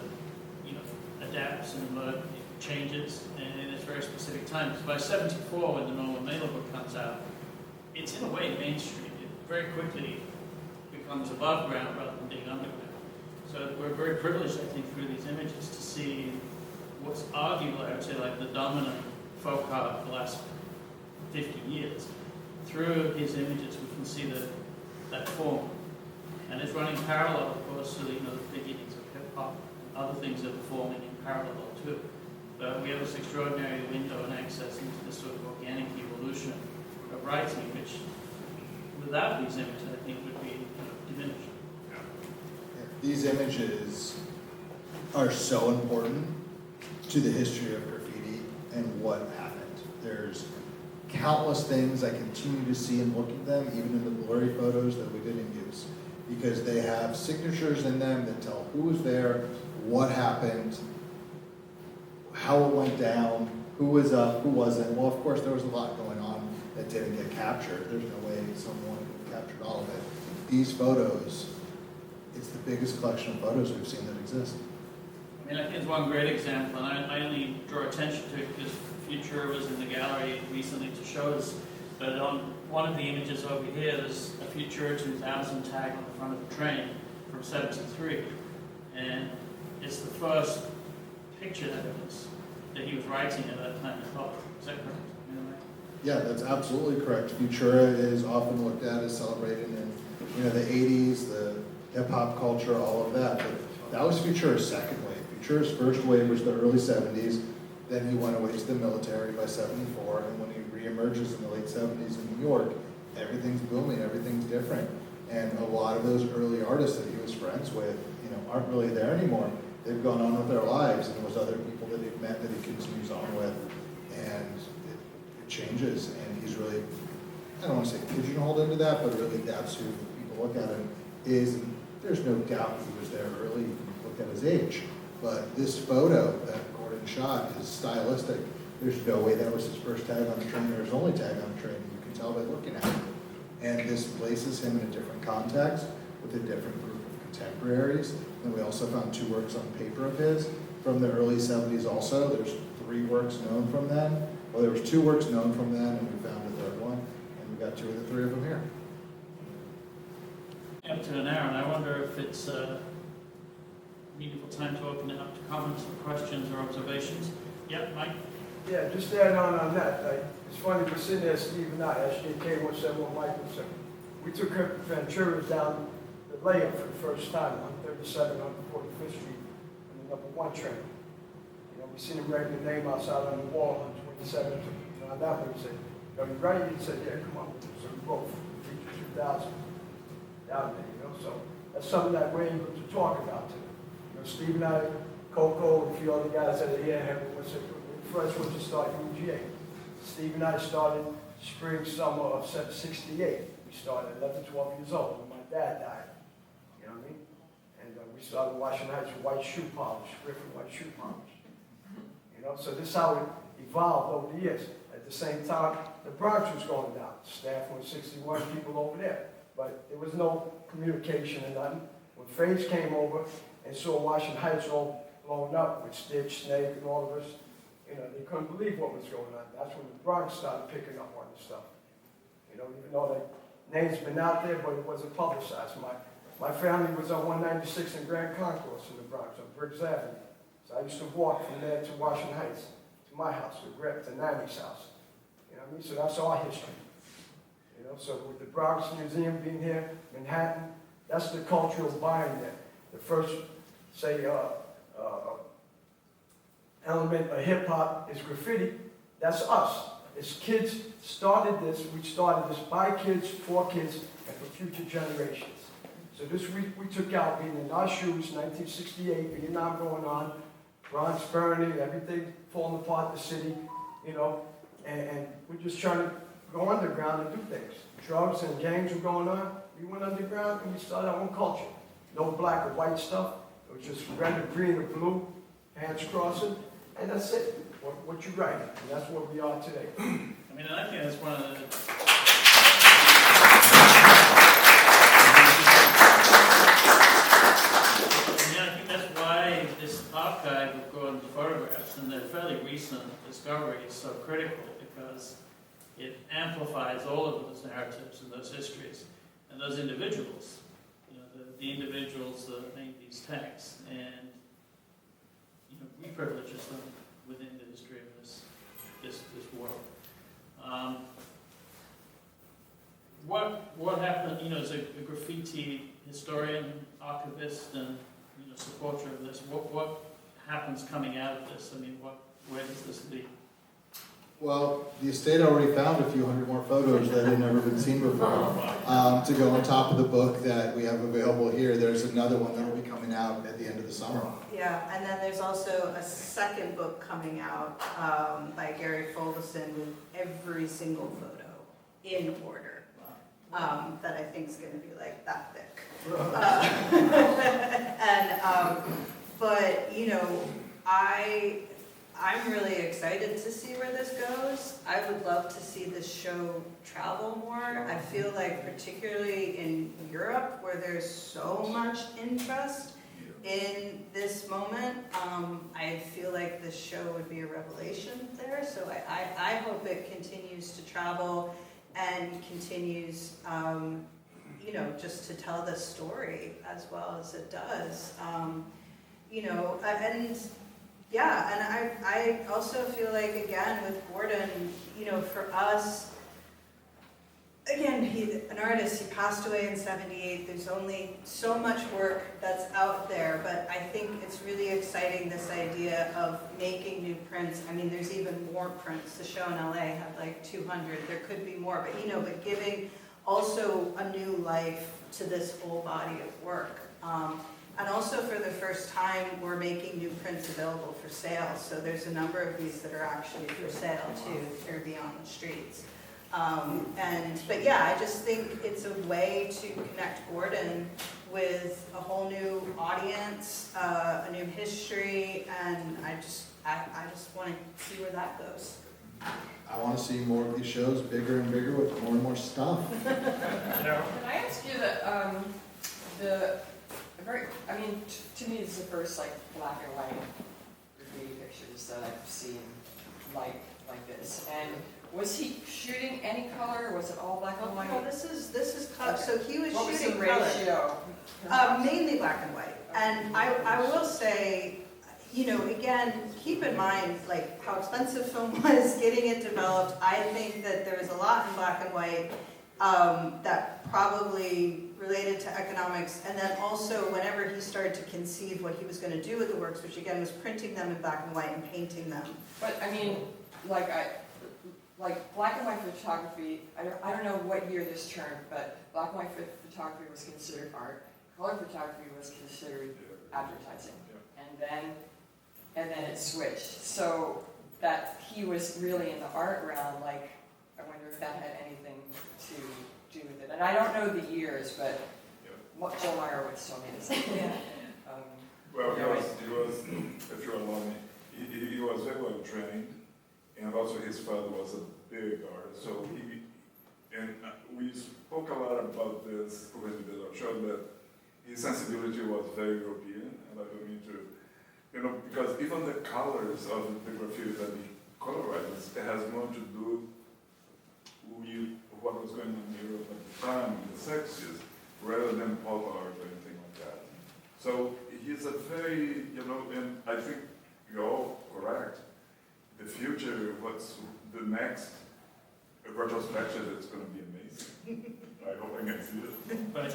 adapts and changes in its very specific times. By 74, when the Norman Mailer book comes out, it's in a way mainstream. It very quickly becomes above ground rather than being underground. So we're very privileged, I think, through these images to see what's arguably, I would say, like the dominant folk art of the last 50 years. Through his images, we can see that form. And it's running parallel, of course, to the beginnings of hip-hop and other things that are forming in parallel, too. But we have this extraordinary window and access into this sort of organic evolution of writing, which without these images, I think would be diminished. These images are so important to the history of graffiti and what happened. There's countless things I continue to see and look at them, even in the blurry photos that we didn't use, because they have signatures in them that tell who was there, what happened, how it went down, who was up, who wasn't. Well, of course, there was a lot going on that didn't get captured. There's no way someone could have captured all of it. These photos, it's the biggest collection of photos we've seen that exist. I mean, I think it's one great example, and I only draw attention to it because Fiore was in the gallery recently to show us, but on one of the images over here, there's a Fiore 2000 tag on the front of the train from '73, and it's the first picture evidence that he was writing at that time as well. Is that correct? Yeah, that's absolutely correct. Fiore is often looked at as celebrated in the 80s, the hip-hop culture, all of that, but that was Fiore's second wave. Fiore's first wave was the early 70s, then he went away to the military by 74, and when he reemerges in the late 70s in New York, everything's booming, everything's different. And a lot of those early artists that he was friends with, aren't really there anymore. They've gone on with their lives, and there was other people that he met that he continues on with, and it changes, and he's really, I don't want to say pigeonholed into that, but really that's who people look at him is, and there's no doubt he was there early, you can look at his age. But this photo that Gordon shot is stylistic. There's no way that was his first tag on the train or his only tag on the train. You can tell by looking at it. And this places him in a different context with a different group of contemporaries. And we also found 2 works on paper of his from the early 70s also. There's 3 works known from then. Well, there was 2 works known from then, and we found a 3rd one. And we got 2 of the 3 of them here. Empton and Aaron, I wonder if it's a meaningful time to open it up to comments or questions or observations. Yep, Mike? Yeah, just to add on that, it's funny, we're sitting there, Steve and I, SJK 171 Michael said, we took Ventura's down the layup for the first time on 37 on 45th Street on the number 1 train. We seen him writing the name outside on the wall on 27th, on that one, he said, are you ready? He said, yeah, come on. So we wrote Feature 2000 down there, so that's something that we're able to talk about today. Steve and I, Coco, and a few other guys that are here, first went to start UGA. Steve and I started spring, summer of '68. We started 11, 12 years old when my dad died. You know what I mean? And we started Washington Heights with white shoe polish, Griffin white shoe polish. So this is how it evolved over the years. At the same time, the Bronx was going down. Staff was 61 people over there. But there was no communication and nothing. When FACE came over and saw Washington Heights all blown up with Stitch, Snake, and all of us, they couldn't believe what was going on. That's when the Bronx started picking up on the stuff. Even though the name's been out there, but it wasn't publicized. My family was on 196 in Grand Concourse in the Bronx, on Briggs Avenue. So I used to walk from there to Washington Heights, to my house, to Nanny's house. So that's our history. So with the Bronx Museum being here, Manhattan, that's the cultural buying there. The first, say, element of hip-hop is graffiti. That's us. As kids started this, we started this by kids, for kids, and for future generations. So this we took out, being in our shoes, 1968, Vietnam going on, Bronx burning, everything falling apart, the city, and we're just trying to go underground and do things. Drugs and gangs were going on. We went underground and we started our own culture. No black or white stuff. It was just red or green or blue, hands crossing, and that's it. What you write, and that's what we are today. I mean, and I think that's one of the... I think that's why this archive of Gordon's photographs and their fairly recent discovery is so critical, because it amplifies all of those narratives and those histories and those individuals. The individuals that made these texts, and reprivileges them within the history of this world. What happened? As a graffiti historian, archivist, and supporter of this, what happens coming out of this? I mean, where does this lead? Well, the estate already found a few hundred more photos that had never been seen before. To go on top of the book that we have available here, there's another one that will be coming out at the end of the summer. Yeah, and then there's also a second book coming out by Gary Folgeson with every single photo in order that I think is going to be like that thick. But you know, I'm really excited to see where this goes. I would love to see this show travel more. I feel like particularly in Europe where there's so much interest in this moment, I feel like this show would be a revelation there. So I hope it continues to travel and continues, you know, just to tell the story as well as it does. You know, and yeah, and I also feel like, again, with Gordon, you know, for us, again, he's an artist, he passed away in '78, there's only so much work that's out there, but I think it's really exciting, this idea of making new prints. I mean, there's even more prints. The show in LA had like 200, there could be more, but you know, but giving also a new life to this whole body of work. And also for the first time, we're making new prints available for sale. So there's a number of these that are actually for sale too, they're beyond the streets. But yeah, I just think it's a way to connect Gordon with a whole new audience, a new history, and I just want to see where that goes. I want to see more of these shows, bigger and bigger, with more and more stuff. Can I ask you that I mean, to me, it's the first like black and white graffiti pictures that I've seen like this. And was he shooting any color? Or was it all black and white? No, this is color. Okay. So he was What was shooting the color. ratio? Mainly black and white. And I will say, you know, again, keep in mind like how expensive film was, getting it developed. I think that there was a lot in black and white that probably related to economics, and then also whenever he started to conceive what he was going to do with the works, which again was printing them in black and white and painting them. But I mean, like black and white photography, I don't know what year this turned, but black and white photography was considered art. Color photography was considered advertising. And then it switched. So that he was really in the art realm, like, I wonder if that had anything to do with it. And I don't know the years, but Joe Meyerowitz told me this. Well, he was, if you allow me, he was very well trained, and also his father was a big artist. So we spoke a lot about this when we did our show, that his sensibility was very European, and I don't mean to, you know, because even the colors of the graffiti that he colorized, it has more to do with what was going on in Europe at the time, in the 60s, rather than pop art or anything like that. So he's a very, you know, and I think you're all correct. The future, what's the next retrospective, it's going to be amazing. I hope I can see it. But,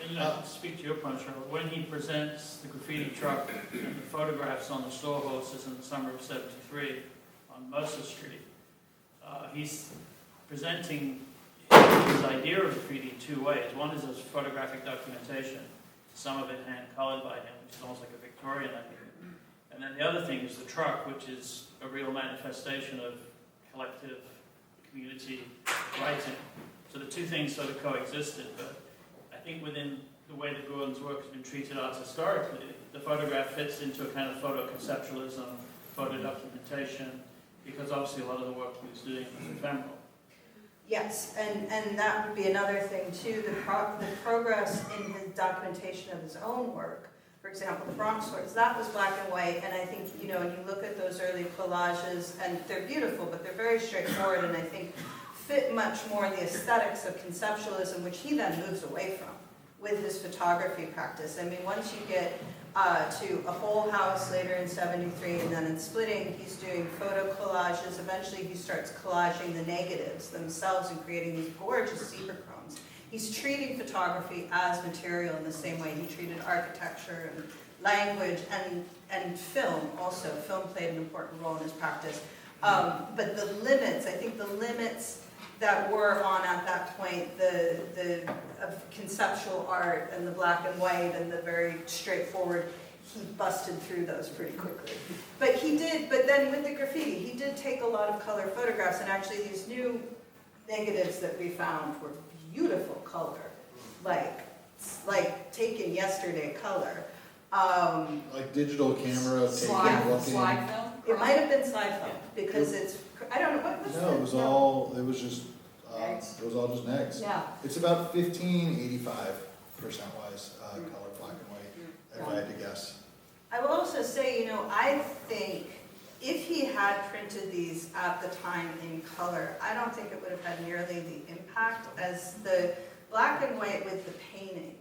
you know, to speak to your point, Cheryl, when he presents the graffiti truck and the photographs on the store horses in the summer of '73 on Mercer Street, he's presenting his idea of graffiti in two ways. One is as photographic documentation, some of it hand-colored by him, which is almost like a Victorian idea. And then the other thing is the truck, which is a real manifestation of collective community writing. So the two things sort of coexisted, but I think within the way that Gordon's work has been treated art historically, the photograph fits into a kind of photo-conceptualism, photo-documentation, because obviously a lot of the work he was doing was ephemeral. Yes, and that would be another thing too, the progress in his documentation of his own work. For example, the Bronx Swords, that was black and white, and I think, you know, when you look at those early collages, and they're beautiful, but they're very straightforward, and I think fit much more the aesthetics of conceptualism, which he then moves away from with his photography practice. I mean, once you get to A Whole House later in '73, and then in Splitting, he's doing photo collages. Eventually, he starts collaging the negatives themselves and creating these gorgeous zebrachomes. He's treating photography as material in the same way he treated architecture and language and film also. Film played an important role in his practice. But the limits, I think the limits that were on at that point, the of conceptual art and the black and white and the very straightforward, he busted through those pretty quickly. But then with the graffiti, he did take a lot of color photographs, and actually these new negatives that we found were beautiful color, like taken yesterday color. Like digital camera taking, Slide looking. film? It might have been slide film, because it's, I don't know, what was No, it was all, it was just, Negs? it was all just negs. Yeah. It's about 85% wise, color, black and white, if I had to guess. I will also say, I think if he had printed these at the time in color, I don't think it would have had nearly the impact as the black and white with the painting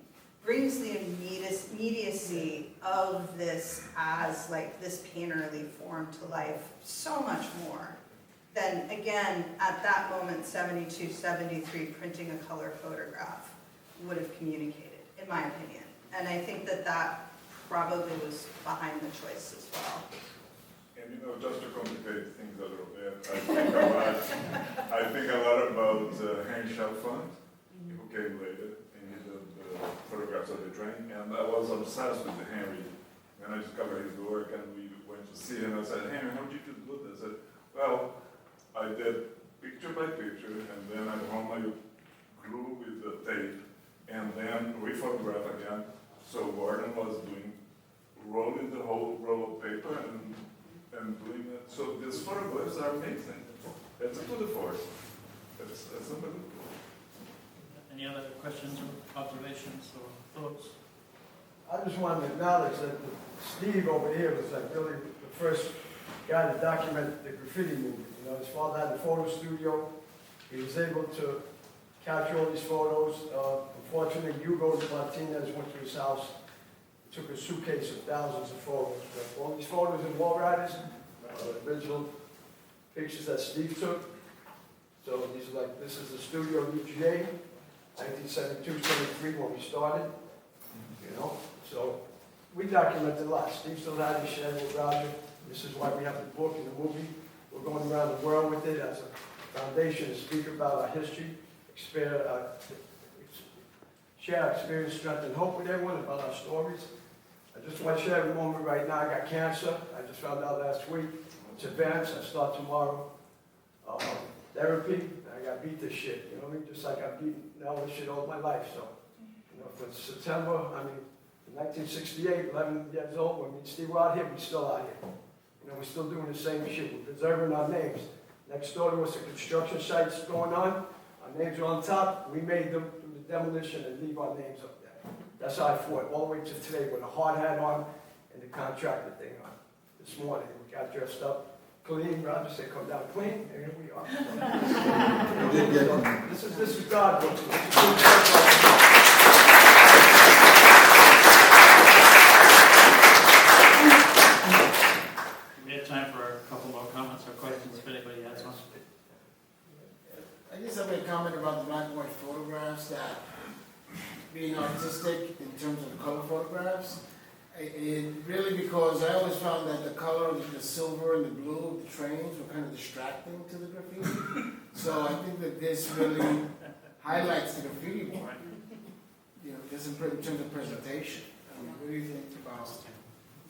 brings the immediacy of this as like this painterly form to life so much more than, again, at that moment, 72, 73, printing a color photograph would have communicated, in my opinion. And I think that probably was behind the choice as well. And just to complicate things a little bit, I think a lot about Henry Chalfant, who came later, and he did the photographs of the train, and I was obsessed with Henry. When I discovered his work and we went to see him, I said, Henry, how did you do this? I said, well, I did picture by picture, and then at home I glue with the tape, and then rephotograph again. So Gordon was rolling the whole roll of paper and doing it. So these photographs are amazing. It's a tour de force. It's unbelievable. Any other questions or observations or thoughts? I just wanted to acknowledge that Steve over here was like really the first guy to document the graffiti movement. His father had a photo studio. He was able to capture all these photos. Unfortunately, Hugo Martinez went to his house, took a suitcase of thousands of photos. But all these photos in Wall Riders, original pictures that Steve took. So these are like, this is the studio UGA, 1972, 73 when we started. So we documented a lot. Steve still had his shed with Roger. This is why we have the book and the movie. We're going around the world with it as a foundation to speak about our history, share our experience, strength, and hope with everyone about our stories. I just want to share a moment right now. I got cancer. I just found out last week. It's advanced. I start tomorrow. Therapy. I got beat this shit. You know what I mean? Just like I've beaten all this shit all my life. So, for September, in 1968, 11 years old, when me and Steve were out here, we're still out here. We're still doing the same shit. We're preserving our names. Next door to us, the construction sites going on. Our names are on top. We made them do the demolition and leave our names up there. That's how I fought all the way to today with a hard hat on and the contractor thing on. This morning, we got dressed up clean. Roger said, come down clean. And here we are. You did get one. This is God. We have time for a couple more comments or questions if anybody has one. I guess I made a comment about the black and white photographs, that being artistic in terms of color photographs. It really, because I always found that the color of the silver and the blue of the trains were kind of distracting to the graffiti. So I think that this really highlights the graffiti more, just in terms of presentation. What do you think about it?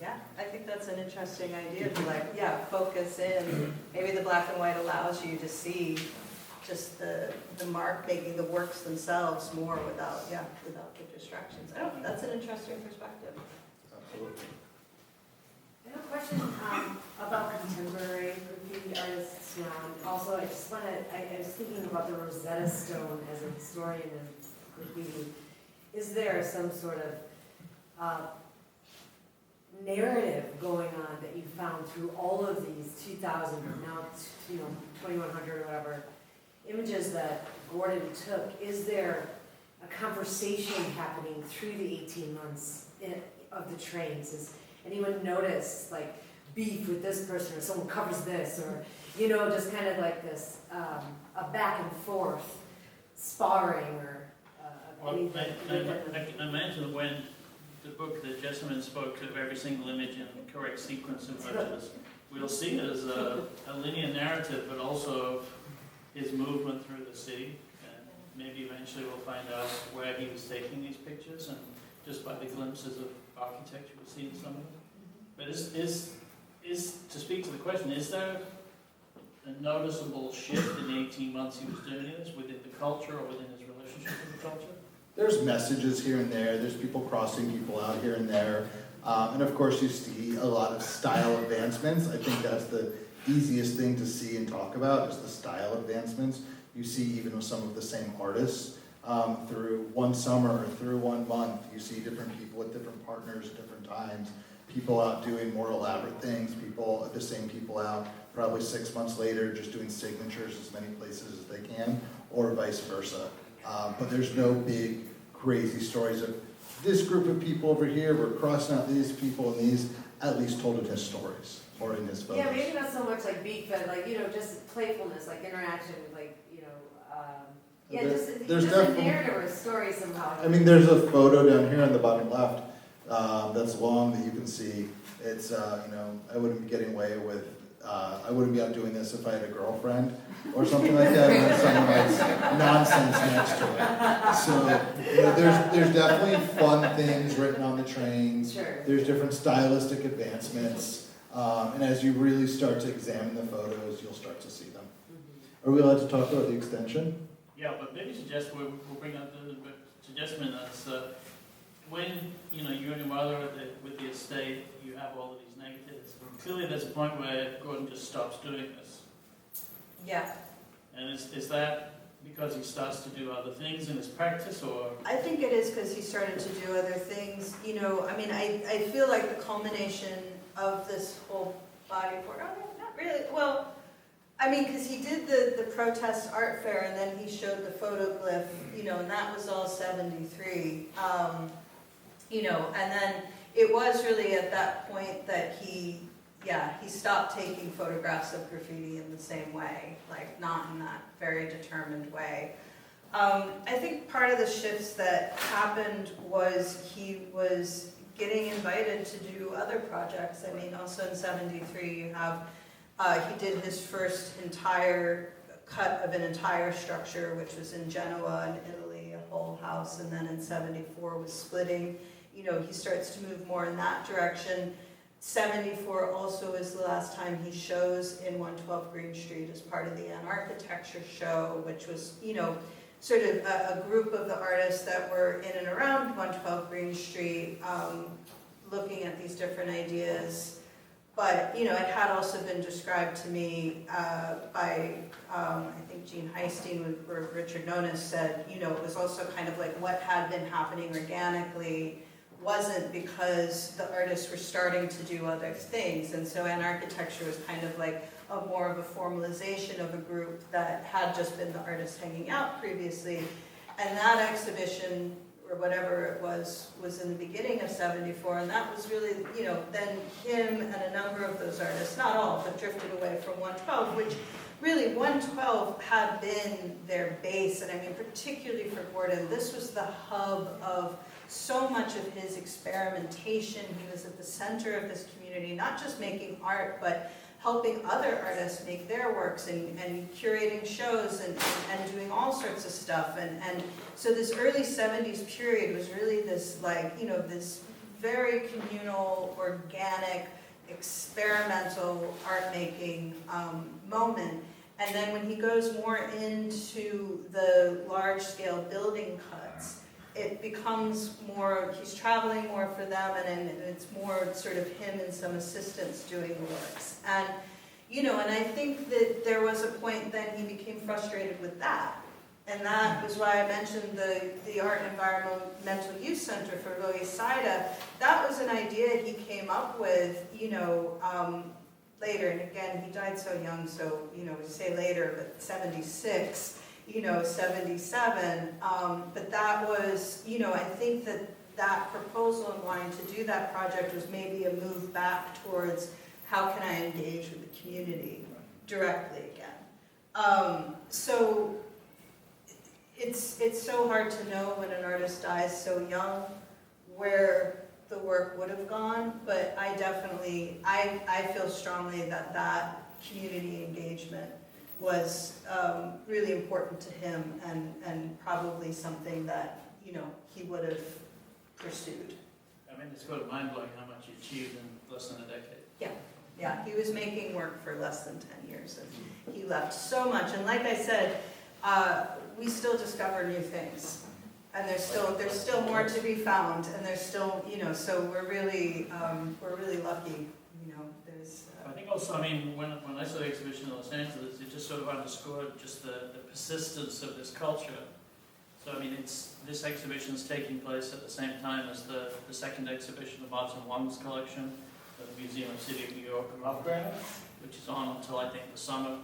Yeah, I think that's an interesting idea to focus in. Maybe the black and white allows you to see just the mark making the works themselves more without the distractions. That's an interesting perspective. Absolutely. I have a question about contemporary graffiti artists now. And also, I was thinking about the Rosetta Stone as a historian of graffiti. Is there some sort of narrative going on that you found through all of these 2,000 or now 2,100 or whatever images that Gordon took? Is there a conversation happening through the 18 months of the trains? Has anyone noticed like beef with this person, or someone covers this, or just kind of like this a back and forth sparring or anything? I can imagine when the book that Jessamyn spoke of every single image in correct sequence of images, we'll see it as a linear narrative, but also of his movement through the city. And maybe eventually we'll find out where he was taking these pictures, and just by the glimpses of architecture we'll see in some of them. But is to speak to the question, is there a noticeable shift in the 18 months he was doing this within the culture or within his relationship with the culture? There's messages here and there, there's people crossing people out here and there, and of course you see a lot of style advancements. I think that's the easiest thing to see and talk about, is the style advancements. You see even with some of the same artists, through one summer or through 1 month, you see different people with different partners at different times, people out doing more elaborate things, the same people out probably 6 months later just doing signatures as many places as they can, or vice versa. But there's no big crazy stories of this group of people over here, we're crossing out these people, and these at least told in his stories or in his photos. Yeah, maybe not so much like beat, but like, just playfulness, like interaction, like, There's just a definitely- narrative or a story somehow. I mean, there's a photo down here on the bottom left that's long that you can see. It's, I wouldn't be getting away with, I wouldn't be out doing this if I had a girlfriend or something like that, and then someone writes nonsense next to it. So, there's definitely fun things written on the trains. Sure. There's different stylistic advancements. And as you really start to examine the photos, you'll start to see them. Are we allowed to talk about the extension? Yeah, but maybe suggest we'll bring up the suggestion as when you and your mother with the estate, you have all of these negatives. Clearly, there's a point where Gordon just stops doing this. Yeah. And is that because he starts to do other things in his practice, or? I think it is because he started to do other things. I feel like the culmination of this whole body of work, not really, well, because he did the protest art fair, and then he showed the photoglyph, and that was all 73. And then it was really at that point that he stopped taking photographs of graffiti in the same way, like not in that very determined way. I think part of the shifts that happened was he was getting invited to do other projects. Also in 73 you have he did his first entire cut of an entire structure, which was in Genoa in Italy, a whole house, and then in 74 was splitting. He starts to move more in that direction. 74 also is the last time he shows in 112 Green Street as part of the Architecture show, which was, sort of a group of the artists that were in and around 112 Green Street, looking at these different ideas. But, it had also been described to me by, I think Gene Heistine or Richard Nonis said, it was also kind of like what had been happening organically wasn't because the artists were starting to do other things. And so Architecture was kind of like more of a formalization of a group that had just been the artists hanging out previously. And that exhibition, or whatever it was in the beginning of 74, and that was really, then him and a number of those artists, not all, but drifted away from 112, which really 112 had been their base, and particularly for Gordon, this was the hub of so much of his experimentation. He was at the center of this community, not just making art, but helping other artists make their works and curating shows and doing all sorts of stuff. And so this early 70s period was really this this very communal, organic, experimental art making moment. And then when he goes more into the large scale building cuts, it becomes more, he's traveling more for them, and it's more sort of him and some assistants doing the works. And, and I think that there was a point then he became frustrated with that. And that was why I mentioned the Art and Environmental Use Center for Lower East Side. That was an idea he came up with, later. And again, he died so young, so, we say later, but 76. 77, but that was, I think that proposal and wanting to do that project was maybe a move back towards how can I engage with the community directly again. So it's so hard to know when an artist dies so young where the work would have gone, but I definitely, I feel strongly that that community engagement was really important to him and probably something that, you know, he would have pursued. I mean, it's sort of mind-blowing how much he achieved in less than a decade. Yeah, he was making work for less than 10 years, and he left so much. And like I said, we still discover new things, and there's still more to be found, and there's still, you know, so we're really lucky, you know. There's. I think also, I mean, when I saw the exhibition in Los Angeles, it just sort of underscored just the persistence of this culture. So I mean, this exhibition is taking place at the same time as the second exhibition of Martin Wong's collection at the Museum of City of New York in Lovegrove, which is on until I think the summer.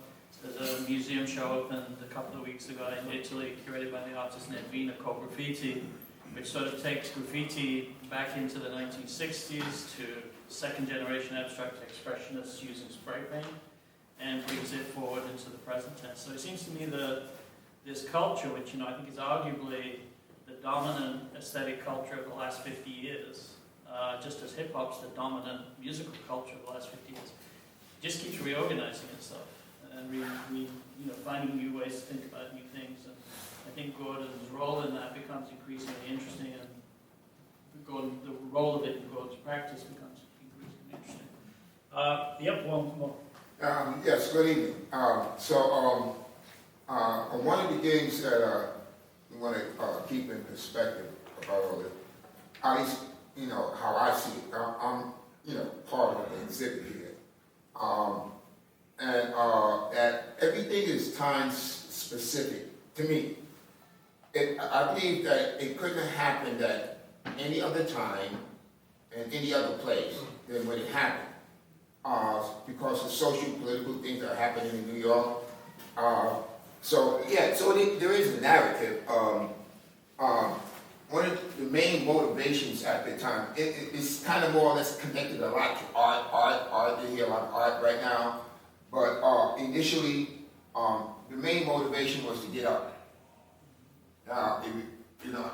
There's a museum show opened a couple of weeks ago in Italy, curated by the artist Nedvina called Graffiti, which sort of takes graffiti back into the 1960s to second-generation abstract expressionists using spray paint, and brings it forward into the present tense. So it seems to me that this culture, which, you know, I think is arguably the dominant aesthetic culture of the last 50 years, just as hip-hop's the dominant musical culture of the last 50 years, just keeps reorganizing itself and finding new ways to think about new things. And I think Gordon's role in that becomes increasingly interesting, and the role of it in Gordon's practice becomes increasingly interesting. Yep, one more. Yes, good evening. One of the things that we want to keep in perspective about all this, at least, you know, how I see it, I'm you know, part of the exhibit here. That everything is time specific to me. I believe that it couldn't have happened at any other time and any other place than when it happened. Because of social political things that are happening in New York. There is a narrative. One of the main motivations at the time, it's kind of more or less connected a lot to art. There's a lot of art right now. But initially, the main motivation was to get up. Now, if you know,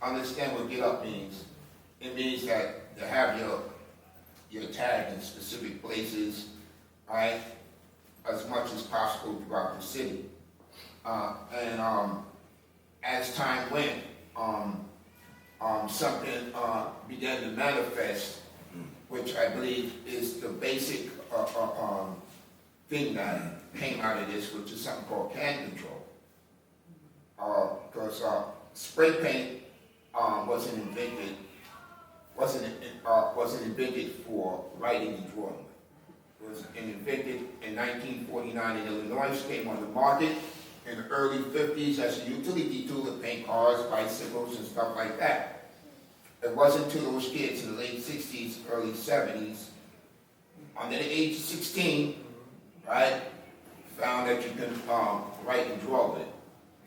understand what get up means. It means that to have your tag in specific places, right, as much as possible throughout the city. As time went, something began to manifest, which I believe is the basic thing that came out of this, which is something called can control. Because spray paint wasn't invented for writing and drawing. It was invented in 1949 in Illinois, came on the market in the early 50s as a utility tool to paint cars, bicycles, and stuff like that. It wasn't until those kids in the late 60s, early 70s, under the age of 16, right, found that you can write and draw with it.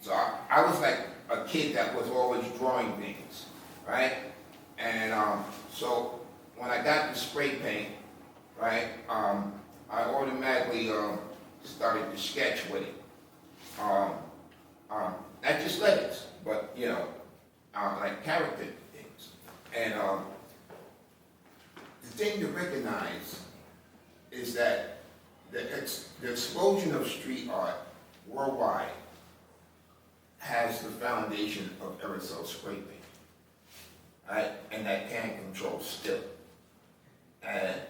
So I was like a kid that was always drawing things, right? And so when I got the spray paint, right, I automatically started to sketch with it. Not just letters, but, you know, like character things. And the thing to recognize is that the explosion of street art worldwide has the foundation of aerosol spray paint, right? And that can control still. And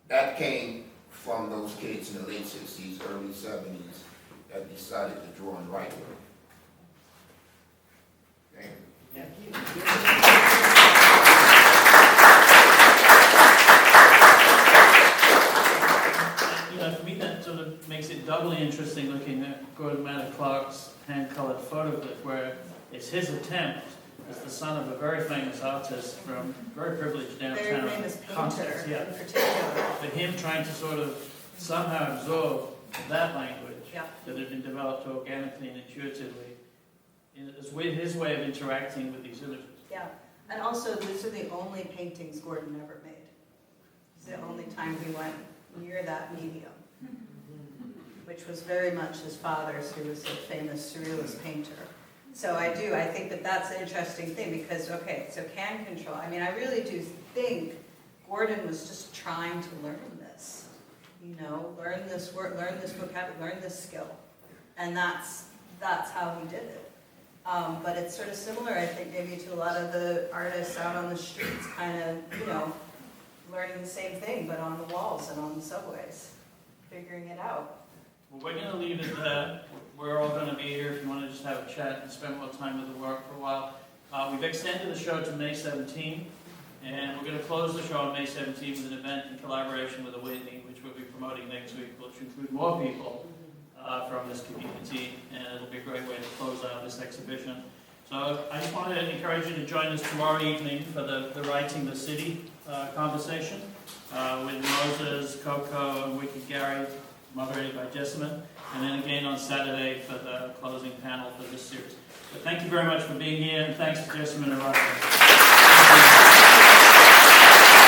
that came from those kids in the late 60s, early 70s that decided to draw and write with it. Thank you. You know, for me that sort of makes it doubly interesting looking at Gordon-Matta-Clark's hand-colored photoglyph, where it's his attempt as the son of a very famous artist from very privileged downtown. Very famous painter context, yeah. in particular. For him trying to sort of somehow absorb that language Yeah. that had been developed organically and intuitively as with his way of interacting with these images. Yeah, and also these are the only paintings Gordon ever made. It's the only time he went near that medium, which was very much his father's, who was a famous surrealist painter. So I think that that's an interesting thing, because, okay, so can control, I mean, I really do think Gordon was just trying to learn this, you know, learn this word, learn this vocabulary, learn this skill. And that's how he did it. But it's sort of similar, I think, maybe to a lot of the artists out on the streets, kind of, you know, learning the same thing, but on the walls and on the subways, figuring it out. Well, we're going to leave it there. We're all going to be here if you want to just have a chat and spend more time with the work for a while. We've extended the show to May 17th, and we're going to close the show on May 17th with an event in collaboration with the Whitney, which we'll be promoting next week, which will include more people from this community, and it'll be a great way to close out this exhibition. So I just want to encourage you to join us tomorrow evening for the Writing the City conversation with Moses, Coco, and Wicked Gary, moderated by Jessamyn, and then again on Saturday for the closing panel for this series. But thank you very much for being here, and thanks to Jessamyn and Roger.